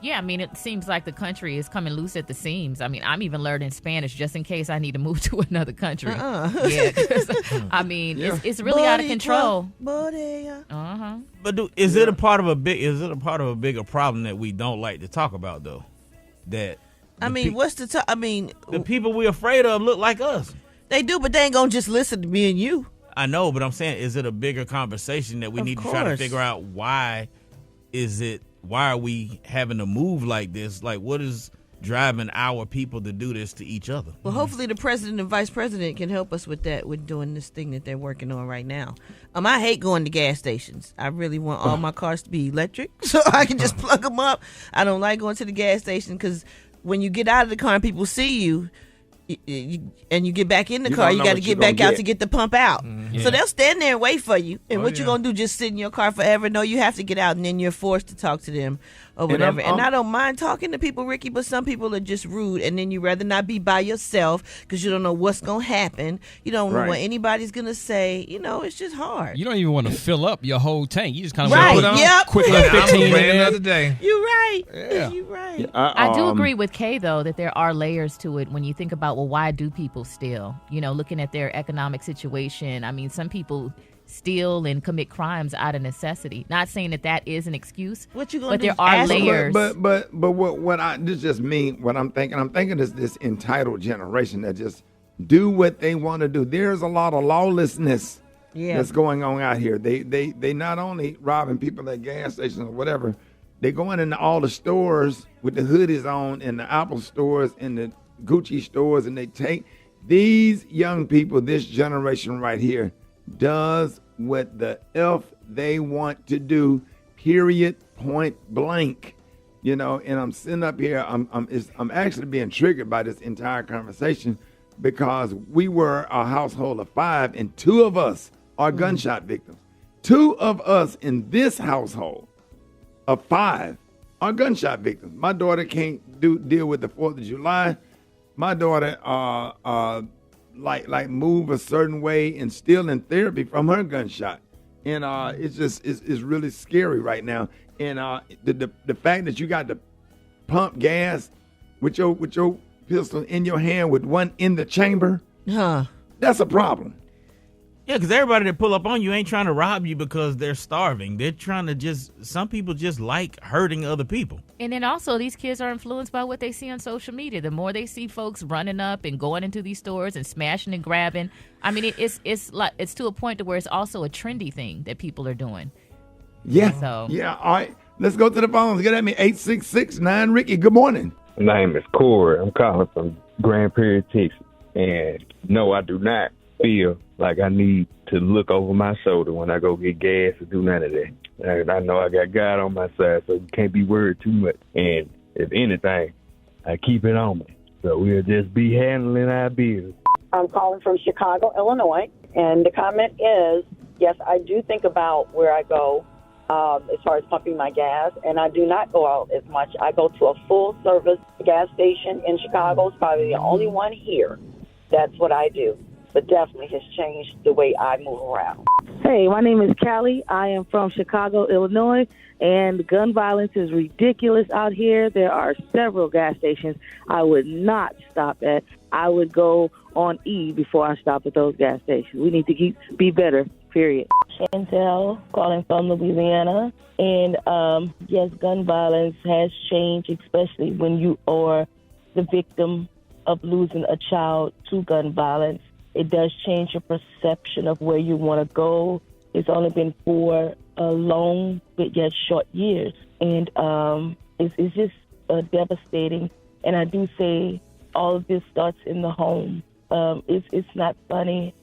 Yeah, I mean, it seems like the country is coming loose at the seams. I mean, I'm even learning Spanish just in case I need to move to another country. Yeah, I mean, it's really out of control. But is it a part of a bigger problem that we don't like to talk about though? The people we're afraid of look like us. They do, but they ain't gonna just listen to me and you. I know, but I'm saying, is it a bigger conversation that we need to try to figure out why are we having to move like this? Like, what is driving our people to do this to each other? Well, hopefully the president and vice president can help us with that, with doing this thing that they're working on right now. I hate going to gas stations. I really want all my cars to be electric so I can just plug them up. I don't like going to the gas station because when you get out of the car and people see you, and you get back in the car, you got to get back out to get the pump out. Mm-hmm. So they'll stand there and wait for you. And what you going to do, just sit in your car forever? No, you have to get out, and then you're forced to talk to them or whatever. And I don't mind talking to people, Ricky, but some people are just rude, and then you rather not be by yourself because you don't know what's going to happen. You don't know what anybody's going to say. It's just hard. You don't even want to fill up your whole tank. You just kind of quick 15 another day. You're right. Yeah. You're right. Yeah, I do agree with Kay, though, that there are layers to it when you think about, well, why do people steal? Looking at their economic situation. I mean, some people steal and commit crimes out of necessity. Not saying that is an excuse, what you gonna but there are layers. But this just mean what I'm thinking. I'm thinking is this entitled generation that just do what they want to do. There's a lot of lawlessness that's going on out here. They not only robbing people at gas stations or whatever, they going into all the stores with the hoodies on, in the Apple stores, in the Gucci stores, and they take these young people, this generation right here, does what the F they want to do, period, point blank. And I'm sitting up here, I'm actually being triggered by this entire conversation because we were a household of 5 and 2 of us are gunshot victims. 2 of us in this household of 5 are gunshot victims. My daughter can't deal with the 4th of July. My daughter like move a certain way and still in therapy from her gunshot. And it's really scary right now. And the fact that you got to pump gas with your pistol in your hand with one in the chamber, that's a problem. Yeah, because everybody that pull up on you ain't trying to rob you because they're starving. They're trying to some people just like hurting other people. And then also these kids are influenced by what they see on social media. The more they see folks running up and going into these stores and smashing and grabbing, I mean, it's to a point to where it's also a trendy thing that people are doing. Yeah. So. Yeah. All right. Let's go to the phones. Get at me, 866-9-RICKY. Good morning. My name is Corey. I'm calling from Grand Prairie, Texas. And no, I do not feel like I need to look over my shoulder when I go get gas or do none of that. And I know I got God on my side, so you can't be worried too much. And if anything, I keep it on me. So we'll just be handling our business. I'm calling from Chicago, Illinois. And the comment is, yes, I do think about where I go as far as pumping my gas, and I do not go out as much. I go to a full-service gas station in Chicago. It's probably the only one here. That's what I do. But definitely has changed the way I move around. Hey, my name is Callie. I am from Chicago, Illinois, and gun violence is ridiculous out here. There are several gas stations I would not stop at. I would go on E before I stop at those gas stations. We need to be better, period. Chantel, calling from Louisiana. And, yes, gun violence has changed, especially when you are the victim of losing a child to gun violence. It does change your perception of where you want to go. It's only been 4 long but yet short years. And it's just devastating. And I do say all of this starts in the home. It's not funny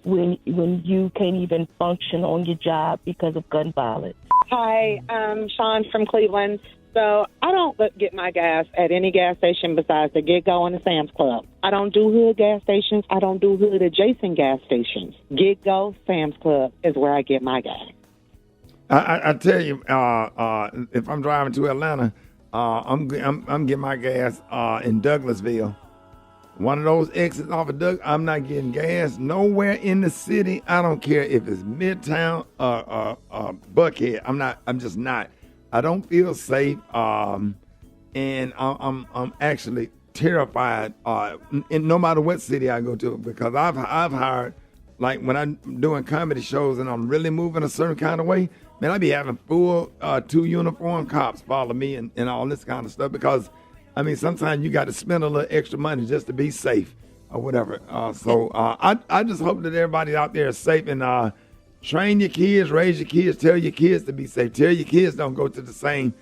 when you can't even function on your job because of gun violence. Hi, I'm Sean from Cleveland. So I don't get my gas at any gas station besides the Get-Go and the Sam's Club. I don't do hood gas stations. I don't do hood adjacent gas stations. Get-Go, Sam's Club is where I get my gas. I tell you, if I'm driving to Atlanta, I'm getting my gas in Douglasville. One of those exits off of Doug, I'm not getting gas nowhere in the city. I don't care if it's Midtown or Buckhead. I'm just not. I don't feel safe, and I'm actually terrified. In no matter what city I go to, because I've hired, like when I'm doing comedy shows and I'm really moving a certain kind of way, man, I be having full 2 uniform cops follow me and all this kind of stuff, because I mean sometimes you got to spend a little extra money just to be safe or whatever. So I just hope that everybody out there is safe, and train your kids, raise your kids, tell your kids to be safe. Tell your kids don't go to the same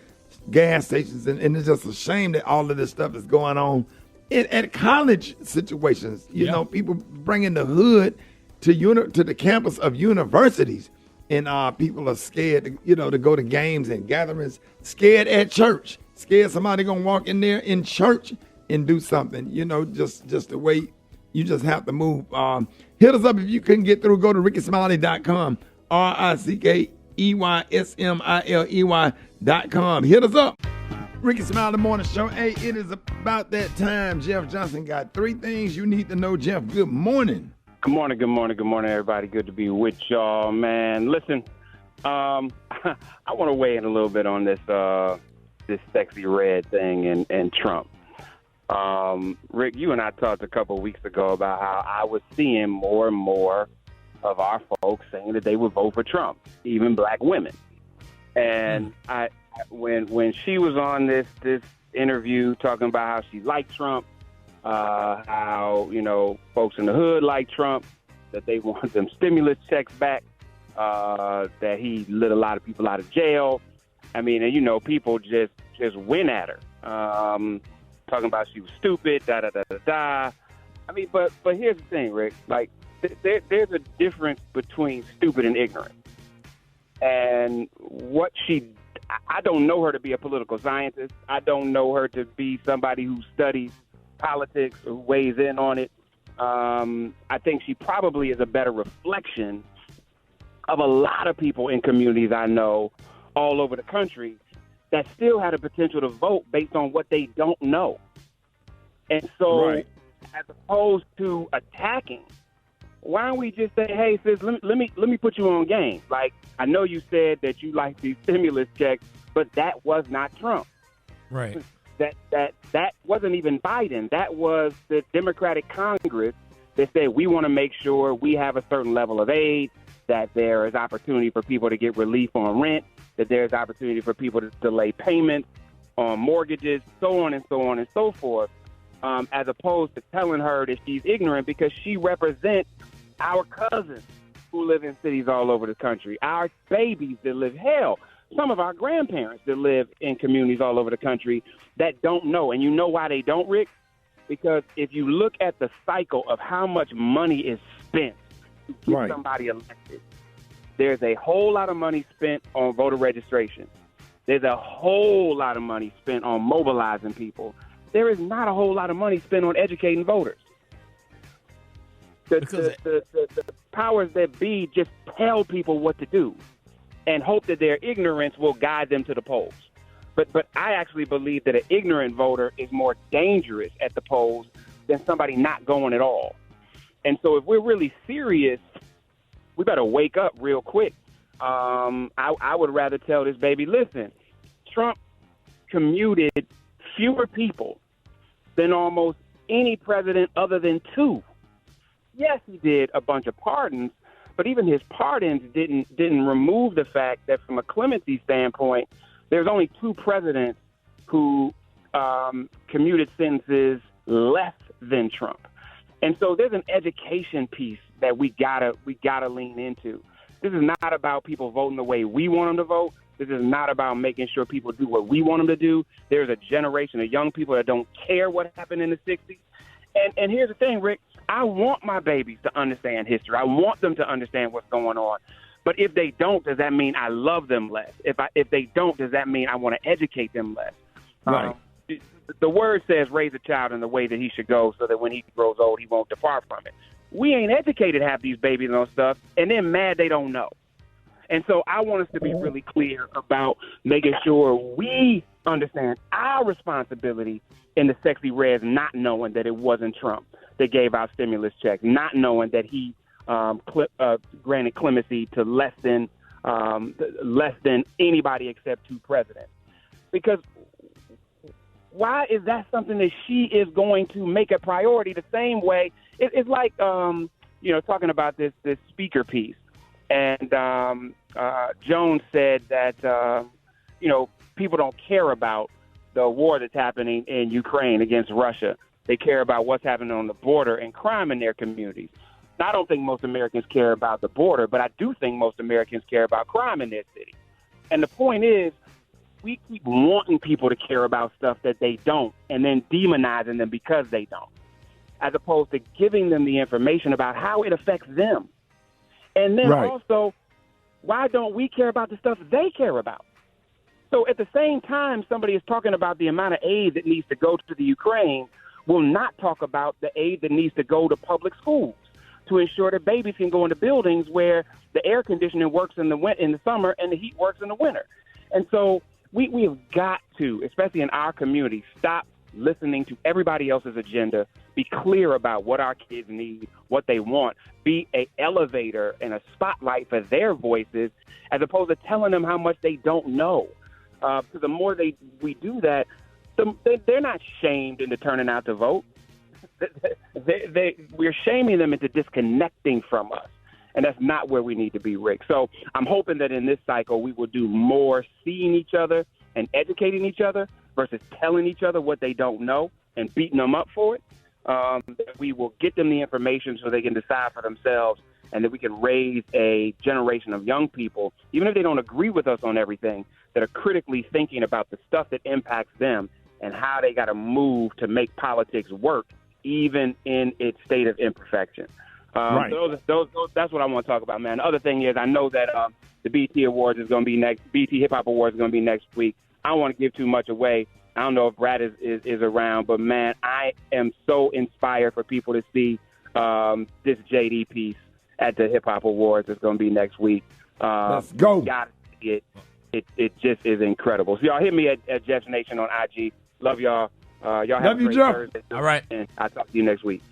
gas stations. And it's just a shame that all of this stuff is going on at college situations. You know, people bringing the hood to the campus of universities. And people are scared, to go to games and gatherings. Scared at church. Scared somebody going to walk in there in church and do something. Just the way you just have to move. Hit us up if you couldn't get through. Go to RickeySmiley.com, RickeySmiley.com. Hit us up. Rickey Smiley Morning Show. Hey, it is about that time. Jeff Johnson got 3 things you need to know. Jeff, good morning. Good morning, everybody. Good to be with y'all, man. Listen, I want to weigh in a little bit on this sexy red thing and Trump. Rick, you and I talked a couple of weeks ago about how I was seeing more and more of our folks saying that they would vote for Trump, even black women. And when she was on this interview talking about how she liked Trump, how folks in the hood like Trump, that they want them stimulus checks back, that he let a lot of people out of jail. I mean, and people just went at her. Talking about she was stupid, da-da-da-da-da. I mean, but here's the thing, Rick. Like, there's a difference between stupid and ignorant. And I don't know her to be a political scientist. I don't know her to be somebody who studies politics or weighs in on it. I think she probably is a better reflection of a lot of people in communities I know all over the country that still had a potential to vote based on what they don't know. And so, as opposed to attacking, why don't we just say, hey, sis, let me put you on game. Like, I know you said that you like these stimulus checks, but that was not Trump. Right. That wasn't even Biden. That was the Democratic Congress that said we want to make sure we have a certain level of aid, that there is opportunity for people to get relief on rent, that there's opportunity for people to delay payments on mortgages, so on and so on and so forth, as opposed to telling her that she's ignorant because she represents our cousins who live in cities all over the country, our babies that live hell. some of our grandparents that live in communities all over the country that don't know. And you know why they don't, Rick? Because if you look at the cycle of how much money is spent to get somebody elected, there's a whole lot of money spent on voter registration. There's a whole lot of money spent on mobilizing people. There is not a whole lot of money spent on educating voters. The powers that be just tell people what to do and hope that their ignorance will guide them to the polls. But I actually believe that an ignorant voter is more dangerous at the polls than somebody not going at all. And so if we're really serious, we better wake up real quick. I would rather tell this baby, listen, Trump commuted fewer people than almost any president other than two. Yes, he did a bunch of pardons, but even his pardons didn't remove the fact that from a clemency standpoint, there's only two presidents who commuted sentences less than Trump. And so there's an education piece that we gotta lean into. This is not about people voting the way we want them to vote. This is not about making sure people do what we want them to do. There's a generation of young people that don't care what happened in the 60s. And here's the thing, Rick. I want my babies to understand history. I want them to understand what's going on. But if they don't, does that mean I love them less? If they don't, does that mean I want to educate them less? Right. The word says raise a child in the way that he should go so that when he grows old, he won't depart from it. We ain't educated half these babies on stuff, and they're mad they don't know. And so I want us to be really clear about making sure we understand our responsibility in the sexy reds, not knowing that it wasn't Trump that gave out stimulus checks, not knowing that he granted clemency to less than anybody except two presidents. Because why is that something that she is going to make a priority the same way? It's like, talking about this speaker piece. And Jones said that, people don't care about the war that's happening in Ukraine against Russia. They care about what's happening on the border and crime in their communities. I don't think most Americans care about the border, but I do think most Americans care about crime in their city. And the point is, we keep wanting people to care about stuff that they don't and then demonizing them because they don't, as opposed to giving them the information about how it affects them. And then also, why don't we care about the stuff they care about? So at the same time, somebody is talking about the amount of aid that needs to go to the Ukraine, will not talk about the aid that needs to go to public schools to ensure that babies can go into buildings where the air conditioning works in the summer and the heat works in the winter. And so we have got to, especially in our community, stop listening to everybody else's agenda, be clear about what our kids need, what they want, be an elevator and a spotlight for their voices, as opposed to telling them how much they don't know. So the more we do that, they're not shamed into turning out to vote. We're shaming them into disconnecting from us. And that's not where we need to be, Rick. So I'm hoping that in this cycle we will do more seeing each other and educating each other versus telling each other what they don't know and beating them up for it. We will get them the information so they can decide for themselves, and that we can raise a generation of young people, even if they don't agree with us on everything, that are critically thinking about the stuff that impacts them and how they got to move to make politics work, even in its state of imperfection. That's what I want to talk about, man. The other thing is, I know that the BT Awards is going to be BT Hip Hop Awards is going to be next week. I don't want to give too much away. I don't know if Brad is around, but man, I am so inspired for people to see this JD piece at the Hip Hop Awards. It's going to be next week. Let's go. You gotta see it. It just is incredible. So y'all hit me at Jeff's Nation on IG. Love y'all. Y'all have a great Thursday. All right. And I'll talk to you next week.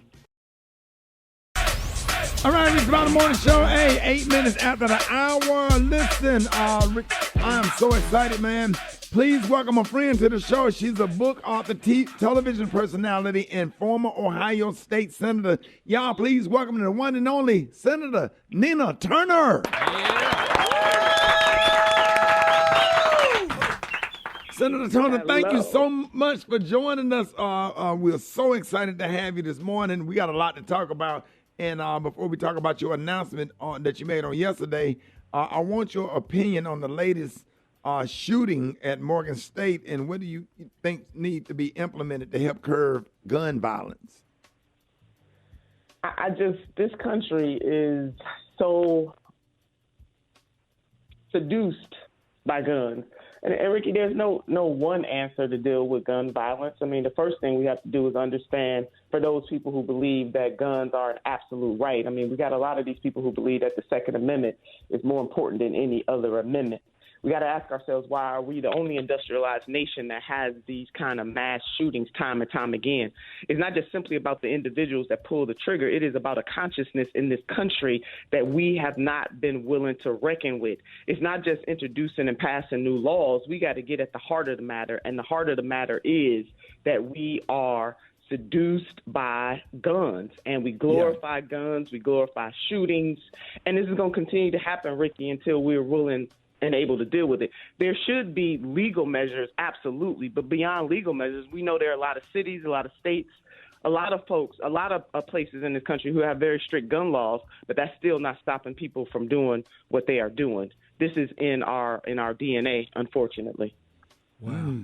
All right, Rickey Smiley Morning Show. Hey, 8 minutes after the hour. Listen, Rick, I am so excited, man. Please welcome a friend to the show. She's a book author, television personality, and former Ohio State Senator. Y'all, please welcome the one and only Senator Nina Turner. Senator Turner, thank you so much for joining us. We're so excited to have you this morning. We got a lot to talk about. And before we talk about your announcement that you made on yesterday, I want your opinion on the latest shooting at Morgan State, and what do you think need to be implemented to help curb gun violence? This country is so seduced by guns. And Ricky, there's no one answer to deal with gun violence. I mean, the first thing we have to do is understand, for those people who believe that guns are an absolute right. I mean, we got a lot of these people who believe that the Second Amendment is more important than any other amendment. We got to ask ourselves, why are we the only industrialized nation that has these kind of mass shootings time and time again? It's not just simply about the individuals that pull the trigger. It is about a consciousness in this country that we have not been willing to reckon with. It's not just introducing and passing new laws. We got to get at the heart of the matter. And the heart of the matter is that we are seduced by guns, and we glorify guns, we glorify shootings, and this is going to continue to happen, Ricky, until we're willing and able to deal with it. There should be legal measures, absolutely, but beyond legal measures, we know there are a lot of cities, a lot of states, a lot of folks, a lot of places in this country who have very strict gun laws, but that's still not stopping people from doing what they are doing. This is in our DNA, unfortunately. Wow.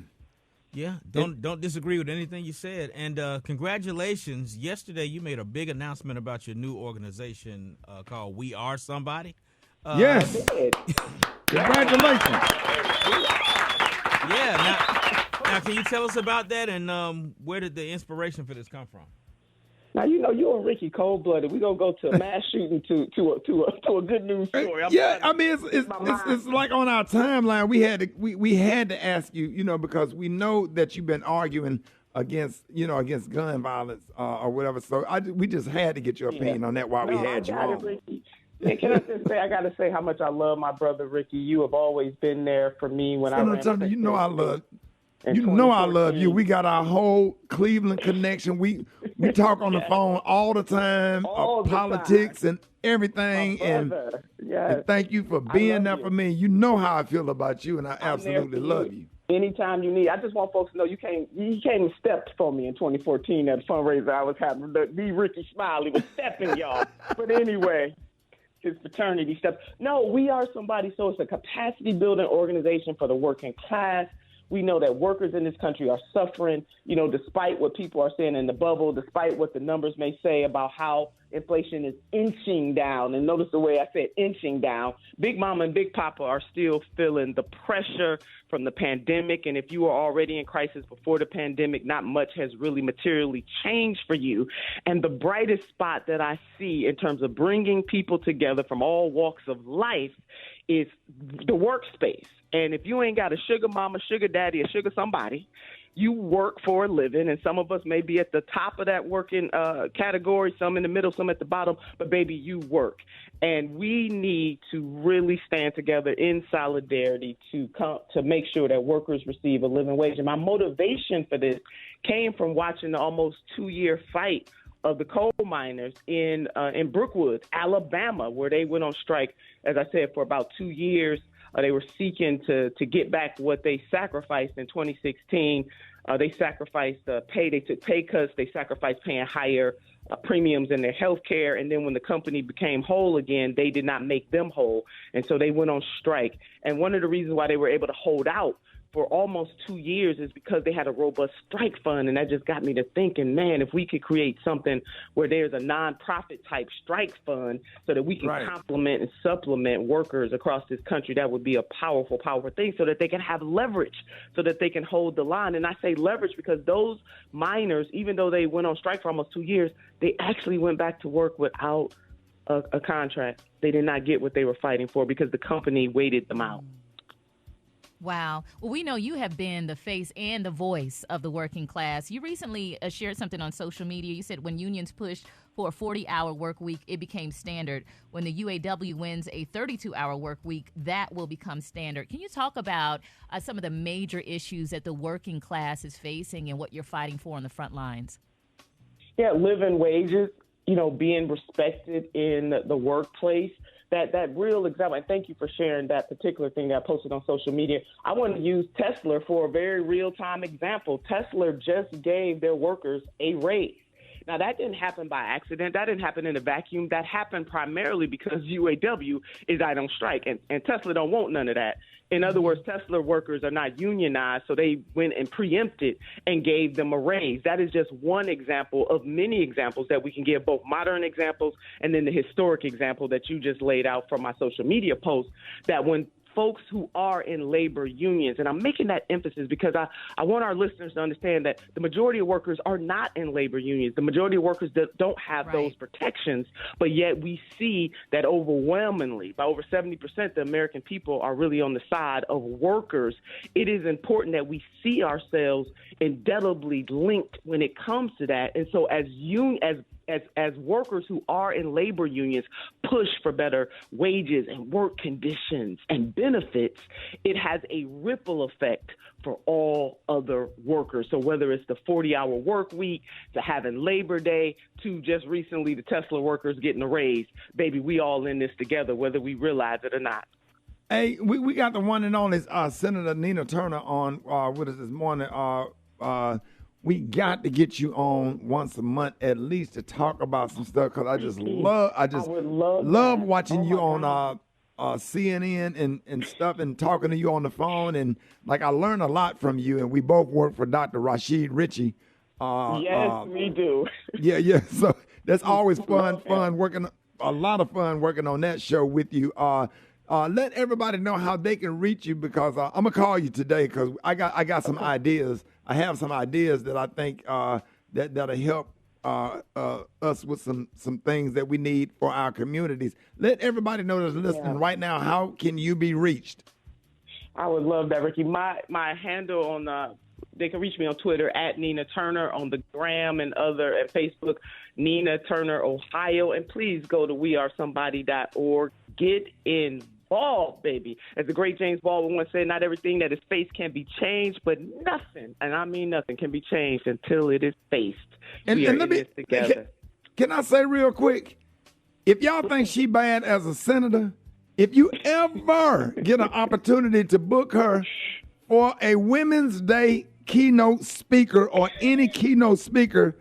Yeah, don't disagree with anything you said. And congratulations. Yesterday you made a big announcement about your new organization called We Are Somebody. Yes. Congratulations. Yeah. Now, can you tell us about that, and where did the inspiration for this come from? Now, you know, you and Ricky cold-blooded. We're going to go to a mass shooting to a good news story. It's like on our timeline, we had to ask you, you know, because we know that you've been arguing against gun violence or whatever. So we just had to get your opinion on that while we had you on. And can I just say, I got to say how much I love my brother, Ricky. You have always been there for me when I ran. You know I love you. We got our whole Cleveland connection. We talk on the phone all the time, politics and everything. And thank you for being there for me. You know how I feel about you, and I absolutely love you. Anytime you need. I just want folks to know you came and stepped for me in 2014 at a fundraiser I was having. The Rickey Smiley was stepping, y'all. But anyway, his fraternity steps. No, We Are Somebody. So it's a capacity building organization for the working class. We know that workers in this country are suffering, you know, despite what people are saying in the bubble, despite what the numbers may say about how inflation is inching down. And notice the way I said inching down. Big Mama and Big Papa are still feeling the pressure from the pandemic. And if you were already in crisis before the pandemic, not much has really materially changed for you. And the brightest spot that I see in terms of bringing people together from all walks of life is the workspace. And if you ain't got a sugar mama, sugar daddy, or sugar somebody, you work for a living, and some of us may be at the top of that working category, some in the middle, some at the bottom, but baby, you work. And we need to really stand together in solidarity to make sure that workers receive a living wage. And my motivation for this came from watching the almost 2-year fight of the coal miners in Brookwood, Alabama, where they went on strike, as I said, for about 2 years. They were seeking to get back what they sacrificed in 2016. They sacrificed pay. They took pay cuts. They sacrificed paying higher premiums in their health care. And then when the company became whole again, they did not make them whole. And so they went on strike. And one of the reasons why they were able to hold out for almost 2 years is because they had a robust strike fund. And that just got me to thinking, man, if we could create something where there's a nonprofit type strike fund so that we can complement and supplement workers across this country, that would be a powerful, powerful thing so that they can have leverage, so that they can hold the line. And I say leverage because those miners, even though they went on strike for almost 2 years, they actually went back to work without a contract. They did not get what they were fighting for because the company waited them out. Wow. Well, we know you have been the face and the voice of the working class. You recently shared something on social media. You said when unions pushed for a 40-hour work week, it became standard. When the UAW wins a 32-hour work week, that will become standard. Can you talk about some of the major issues that the working class is facing and what you're fighting for on the front lines? Yeah, living wages, you know, being respected in the workplace. That real example, and thank you for sharing that particular thing that I posted on social media. I want to use Tesla for a very real-time example. Tesla just gave their workers a raise Now, that didn't happen by accident. That didn't happen in a vacuum. That happened primarily because UAW is out on strike, and Tesla don't want none of that. In other words, Tesla workers are not unionized, so they went and preempted and gave them a raise. That is just one example of many examples that we can give, both modern examples and then the historic example that you just laid out from my social media post, that when folks who are in labor unions, and I'm making that emphasis because I want our listeners to understand that the majority of workers are not in labor unions. The majority of workers don't have those protections, but yet we see that overwhelmingly, by over 70%, the American people are really on the side of workers. It is important that we see ourselves indelibly linked when it comes to that. And so as workers who are in labor unions push for better wages and work conditions and benefits, it has a ripple effect for all other workers. So whether it's the 40-hour work week, to having Labor Day, to just recently the Tesla workers getting a raise, baby, we all in this together, whether we realize it or not. Hey, we got the one and only Senator Nina Turner on with us this morning. We got to get you on once a month at least to talk about some stuff, because I would love watching you on CNN and stuff, and talking to you on the phone, and like I learned a lot from you, and we both work for Dr. Rashid Rickey. Yes, we do. Yeah. So that's always fun working. A lot of fun working on that show with you. Let everybody know how they can reach you, because I'm gonna call you today because I got some ideas. I have some ideas that I think that'll help us with some things that we need for our communities. Let everybody know that's listening right now. How can you be reached? I would love that, Ricky. My handle on they can reach me on Twitter at Nina Turner, on the Gram and Facebook, Nina Turner Ohio, and please go to wearesomebody.org. Get involved, baby. As the great James Baldwin once said, not everything that is faced can be changed, but nothing, and I mean nothing, can be changed until it is faced. And let me, together. Can I say real quick, if y'all think she bad as a senator, if you ever get an opportunity to book her for a Women's Day keynote speaker or any keynote speaker,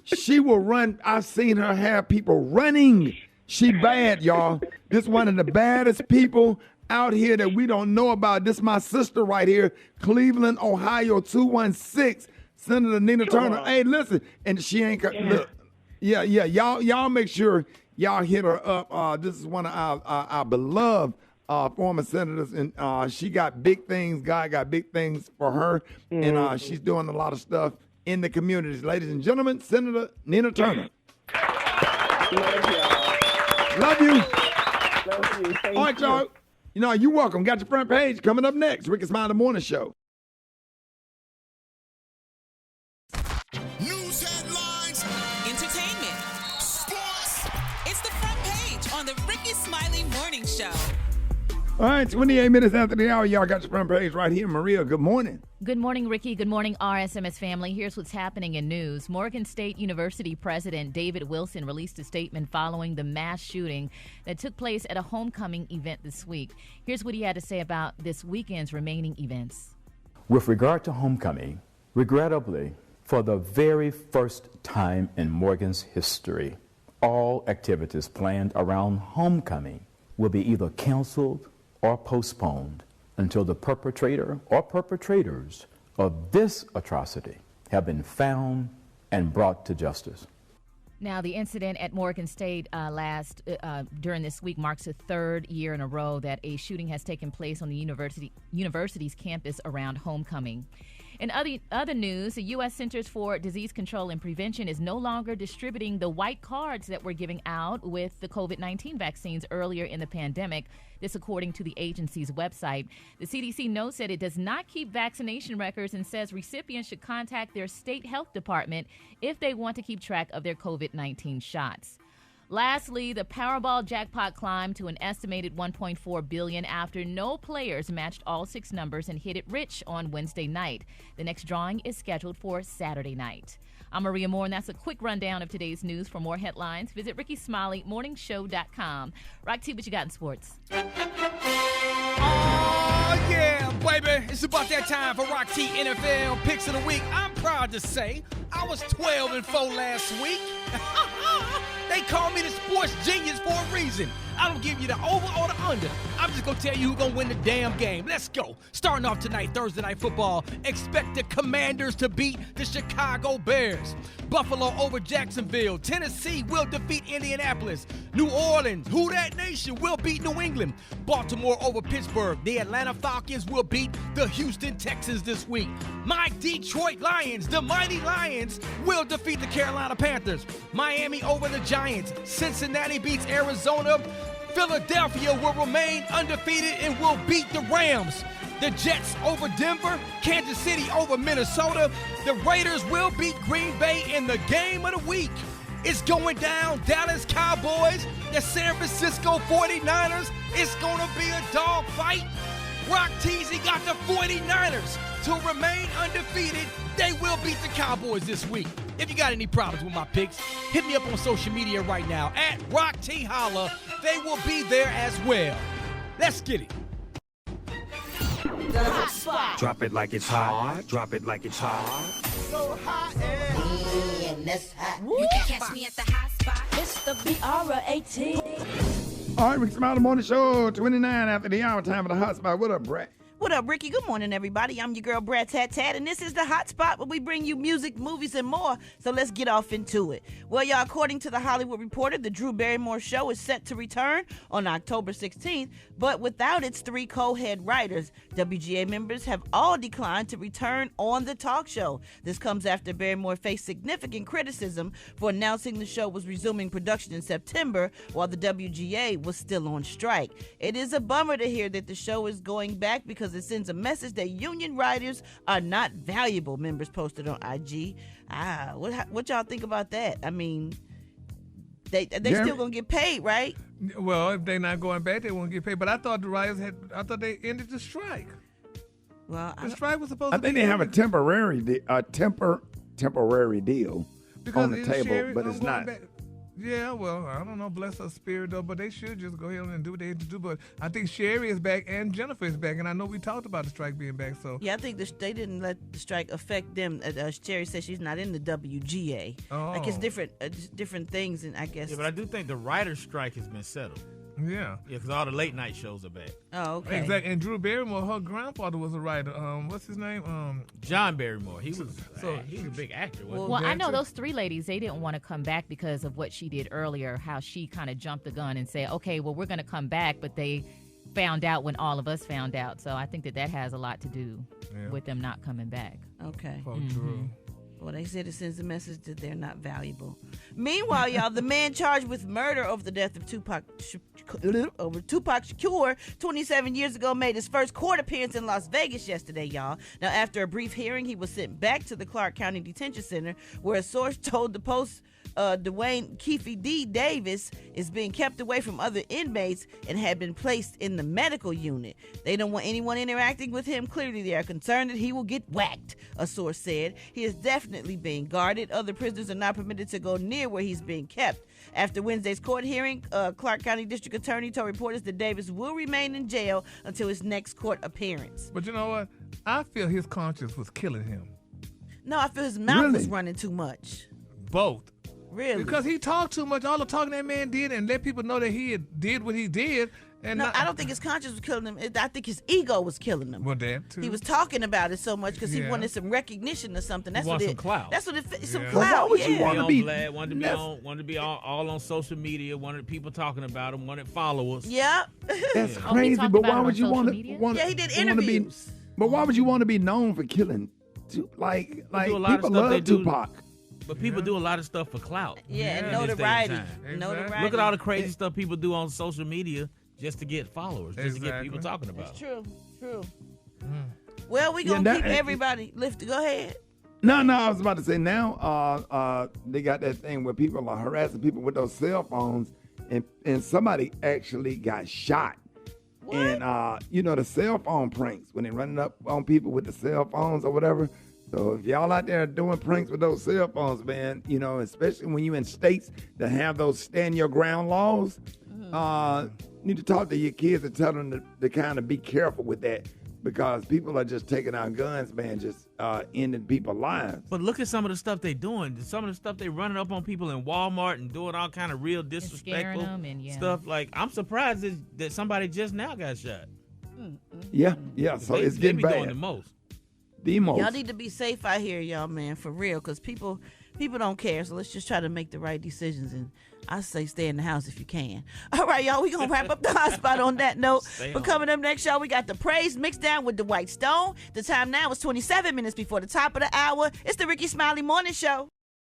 she will run. I've seen her have people running. She bad, y'all. This one of the baddest people out here that we don't know about. This my sister right here, Cleveland, Ohio, 216, Senator Nina Turner. Hey, listen, and she ain't got, look, yeah. Y'all make sure y'all hit her up. This is one of our beloved former senators, and she got big things. God got big things for her, and she's doing a lot of stuff in the communities. Ladies and gentlemen, Senator Nina Turner. Love you. Love you. Thank All right, y'all. You're welcome. Got your front page coming up next. Rickey Smiley Morning Show. News headlines, entertainment, sports. It's the front page on the Rickey Smiley Morning Show. All right, 28 minutes after the hour, y'all got your front page right here. Maria, good morning. Good morning, Ricky. Good morning, RSMS family. Here's what's happening in news. Morgan State University President David Wilson released a statement following the mass shooting that took place at a homecoming event this week. Here's what he had to say about this weekend's remaining events. With regard to homecoming, regrettably, for the very first time in Morgan's history, all activities planned around homecoming will be either canceled or postponed until the perpetrator or perpetrators of this atrocity have been found and brought to justice. Now, the incident at Morgan State during this week marks the third year in a row that a shooting has taken place on the university's campus around homecoming. In other news, the U.S. Centers for Disease Control and Prevention is no longer distributing the white cards that were giving out with the COVID-19 vaccines earlier in the pandemic. This according to the agency's website. The CDC notes that it does not keep vaccination records and says recipients should contact their state health department if they want to keep track of their COVID-19 shots. Lastly, the Powerball jackpot climbed to an estimated $1.4 billion after no players matched all 6 numbers and hit it rich on Wednesday night. The next drawing is scheduled for Saturday night. I'm Maria Moore, and that's a quick rundown of today's news. For more headlines, visit RickeySmileyMorningShow.com. Rock T, what you got in sports? Oh, Oh, yeah, baby. It's about that time for Rock T NFL Picks of the Week. I'm proud to say I was 12-4 last week. They call me the sports genius for a reason. I don't give you the over or the under. I'm just going to tell you who's going to win the damn game. Let's go. Starting off tonight, Thursday Night Football. Expect the Commanders to beat the Chicago Bears. Buffalo over Jacksonville. Tennessee will defeat Indianapolis. New Orleans, Who Dat Nation, will beat New England. Baltimore over Pittsburgh. The Atlanta Falcons will beat the Houston Texans this week. My Detroit Lions, the Mighty Lions, will defeat the Carolina Panthers. Miami over the Giants. Cincinnati beats Arizona. Philadelphia will remain undefeated and will beat the Rams. The Jets over Denver. Kansas City over Minnesota. The Raiders will beat Green Bay in the game of the week. It's going down. Dallas Cowboys, the San Francisco 49ers. It's going to be a dog fight. Rock Teasy got the 49ers to remain undefeated. They will beat the Cowboys this week. If you got any problems with my picks, hit me up on social media right now at Rock T Holla. They will be there as well. Let's get it. The hot spot. Drop it like it's hot. Drop it like it's hot. So hot and that's hot. You can catch me at the hot spot. It's the BR18. All right, Rickey Smiley Morning Show, 29 after the hour, time for the hot spot. What up, Brett? What up, Ricky? Good morning, everybody. I'm your girl, Brad Tat Tat, and this is the hot spot where we bring you music, movies, and more. So let's get off into it. Well, y'all, according to The Hollywood Reporter, the Drew Barrymore show is set to return on October 16th, but without its 3 co-head writers. WGA members have all declined to return on the talk show. This comes after Barrymore faced significant criticism for announcing the show was resuming production in September while the WGA was still on strike. It is a bummer to hear that the show is going back because it sends a message that union writers are not valuable, members posted on IG. What y'all think about that? I mean, they still gonna get paid, right? Well, if they're not going back, they won't get paid. But I thought the writers they ended the strike. Well, the strike was supposed to be. I think they have a temporary deal because on the table, Sherry, but it's not. Yeah, well, I don't know, bless her spirit, though, but they should just go ahead and do what they have to do. But I think Sherry is back and Jennifer is back, and I know we talked about the strike being back. So yeah, I think they didn't let the strike affect them. Sherry says she's not in the WGA. Oh. Like it's different things, and I guess. Yeah, but I do think the writer's strike has been settled. Yeah, because all the late night shows are back. Oh, okay. Exactly. And Drew Barrymore, her grandfather was a writer. What's his name? John Barrymore. He was a big actor. Well, I know those 3 ladies, they didn't want to come back because of what she did earlier, how she kind of jumped the gun and said, okay, well, we're going to come back, but they found out when all of us found out. So I think that has a lot to do with them not coming back. Okay. Oh, Drew. Well, they said it sends a message that they're not valuable. Meanwhile, y'all, the man charged with murder over the death of Tupac Shakur 27 years ago made his first court appearance in Las Vegas yesterday, y'all. Now, after a brief hearing, he was sent back to the Clark County Detention Center, where a source told the Post Dwayne Keefe D. Davis is being kept away from other inmates and had been placed in the medical unit. They don't want anyone interacting with him. Clearly, they are concerned that he will get whacked, a source said. He is definitely being guarded. Other prisoners are not permitted to go near where he's being kept. After Wednesday's court hearing, Clark County District Attorney told reporters that Davis will remain in jail until his next court appearance. But you know what? I feel his conscience was killing him. No, I feel his mouth was running too much. Both. Really? Because he talked too much. All the talking that man did and let people know that he did what he did. And no, I don't think his conscience was killing him. I think his ego was killing him. Well, that too. He was talking about it so much because he wanted some recognition or something. That's some clout. That's what some clout. Why would you want to be? Wanted to be all on social media. Wanted people talking about him. Wanted followers. Yep. That's crazy. But why would you want to? Yeah, he did interviews. But why would you want to be known for killing? Like people love Tupac. But people do a lot of stuff for clout. Yeah, and notoriety. Notoriety. Look at all the crazy stuff people do on social media just to get followers, just to get people talking about. It's true. Well, we gonna keep everybody lifted. Go ahead. No, I was about to say now they got that thing where people are harassing people with those cell phones, and somebody actually got shot. What? And the cell phone pranks when they're running up on people with the cell phones or whatever. So if y'all out there doing pranks with those cell phones, man, especially when you're in states that have those stand your ground laws, you need to talk to your kids and tell them to kind of be careful with that. because people are just taking out guns, man, just ending people's lives. But look at some of the stuff they doing. Some of the stuff they running up on people in Walmart and doing all kind of real disrespectful stuff. Like, I'm surprised that somebody just now got shot. Yeah. So it's getting be bad. doing the most. Y'all need to be safe out here, y'all, man, for real, because people don't care. So let's just try to make the right decisions. And I say stay in the house if you can. All right, y'all, we going to wrap up the hot spot on that note. But coming up next, y'all, we got the praise mixed down with the White Stone. The time now is 27 minutes before the top of the hour. It's the Rickey Smiley Morning Show.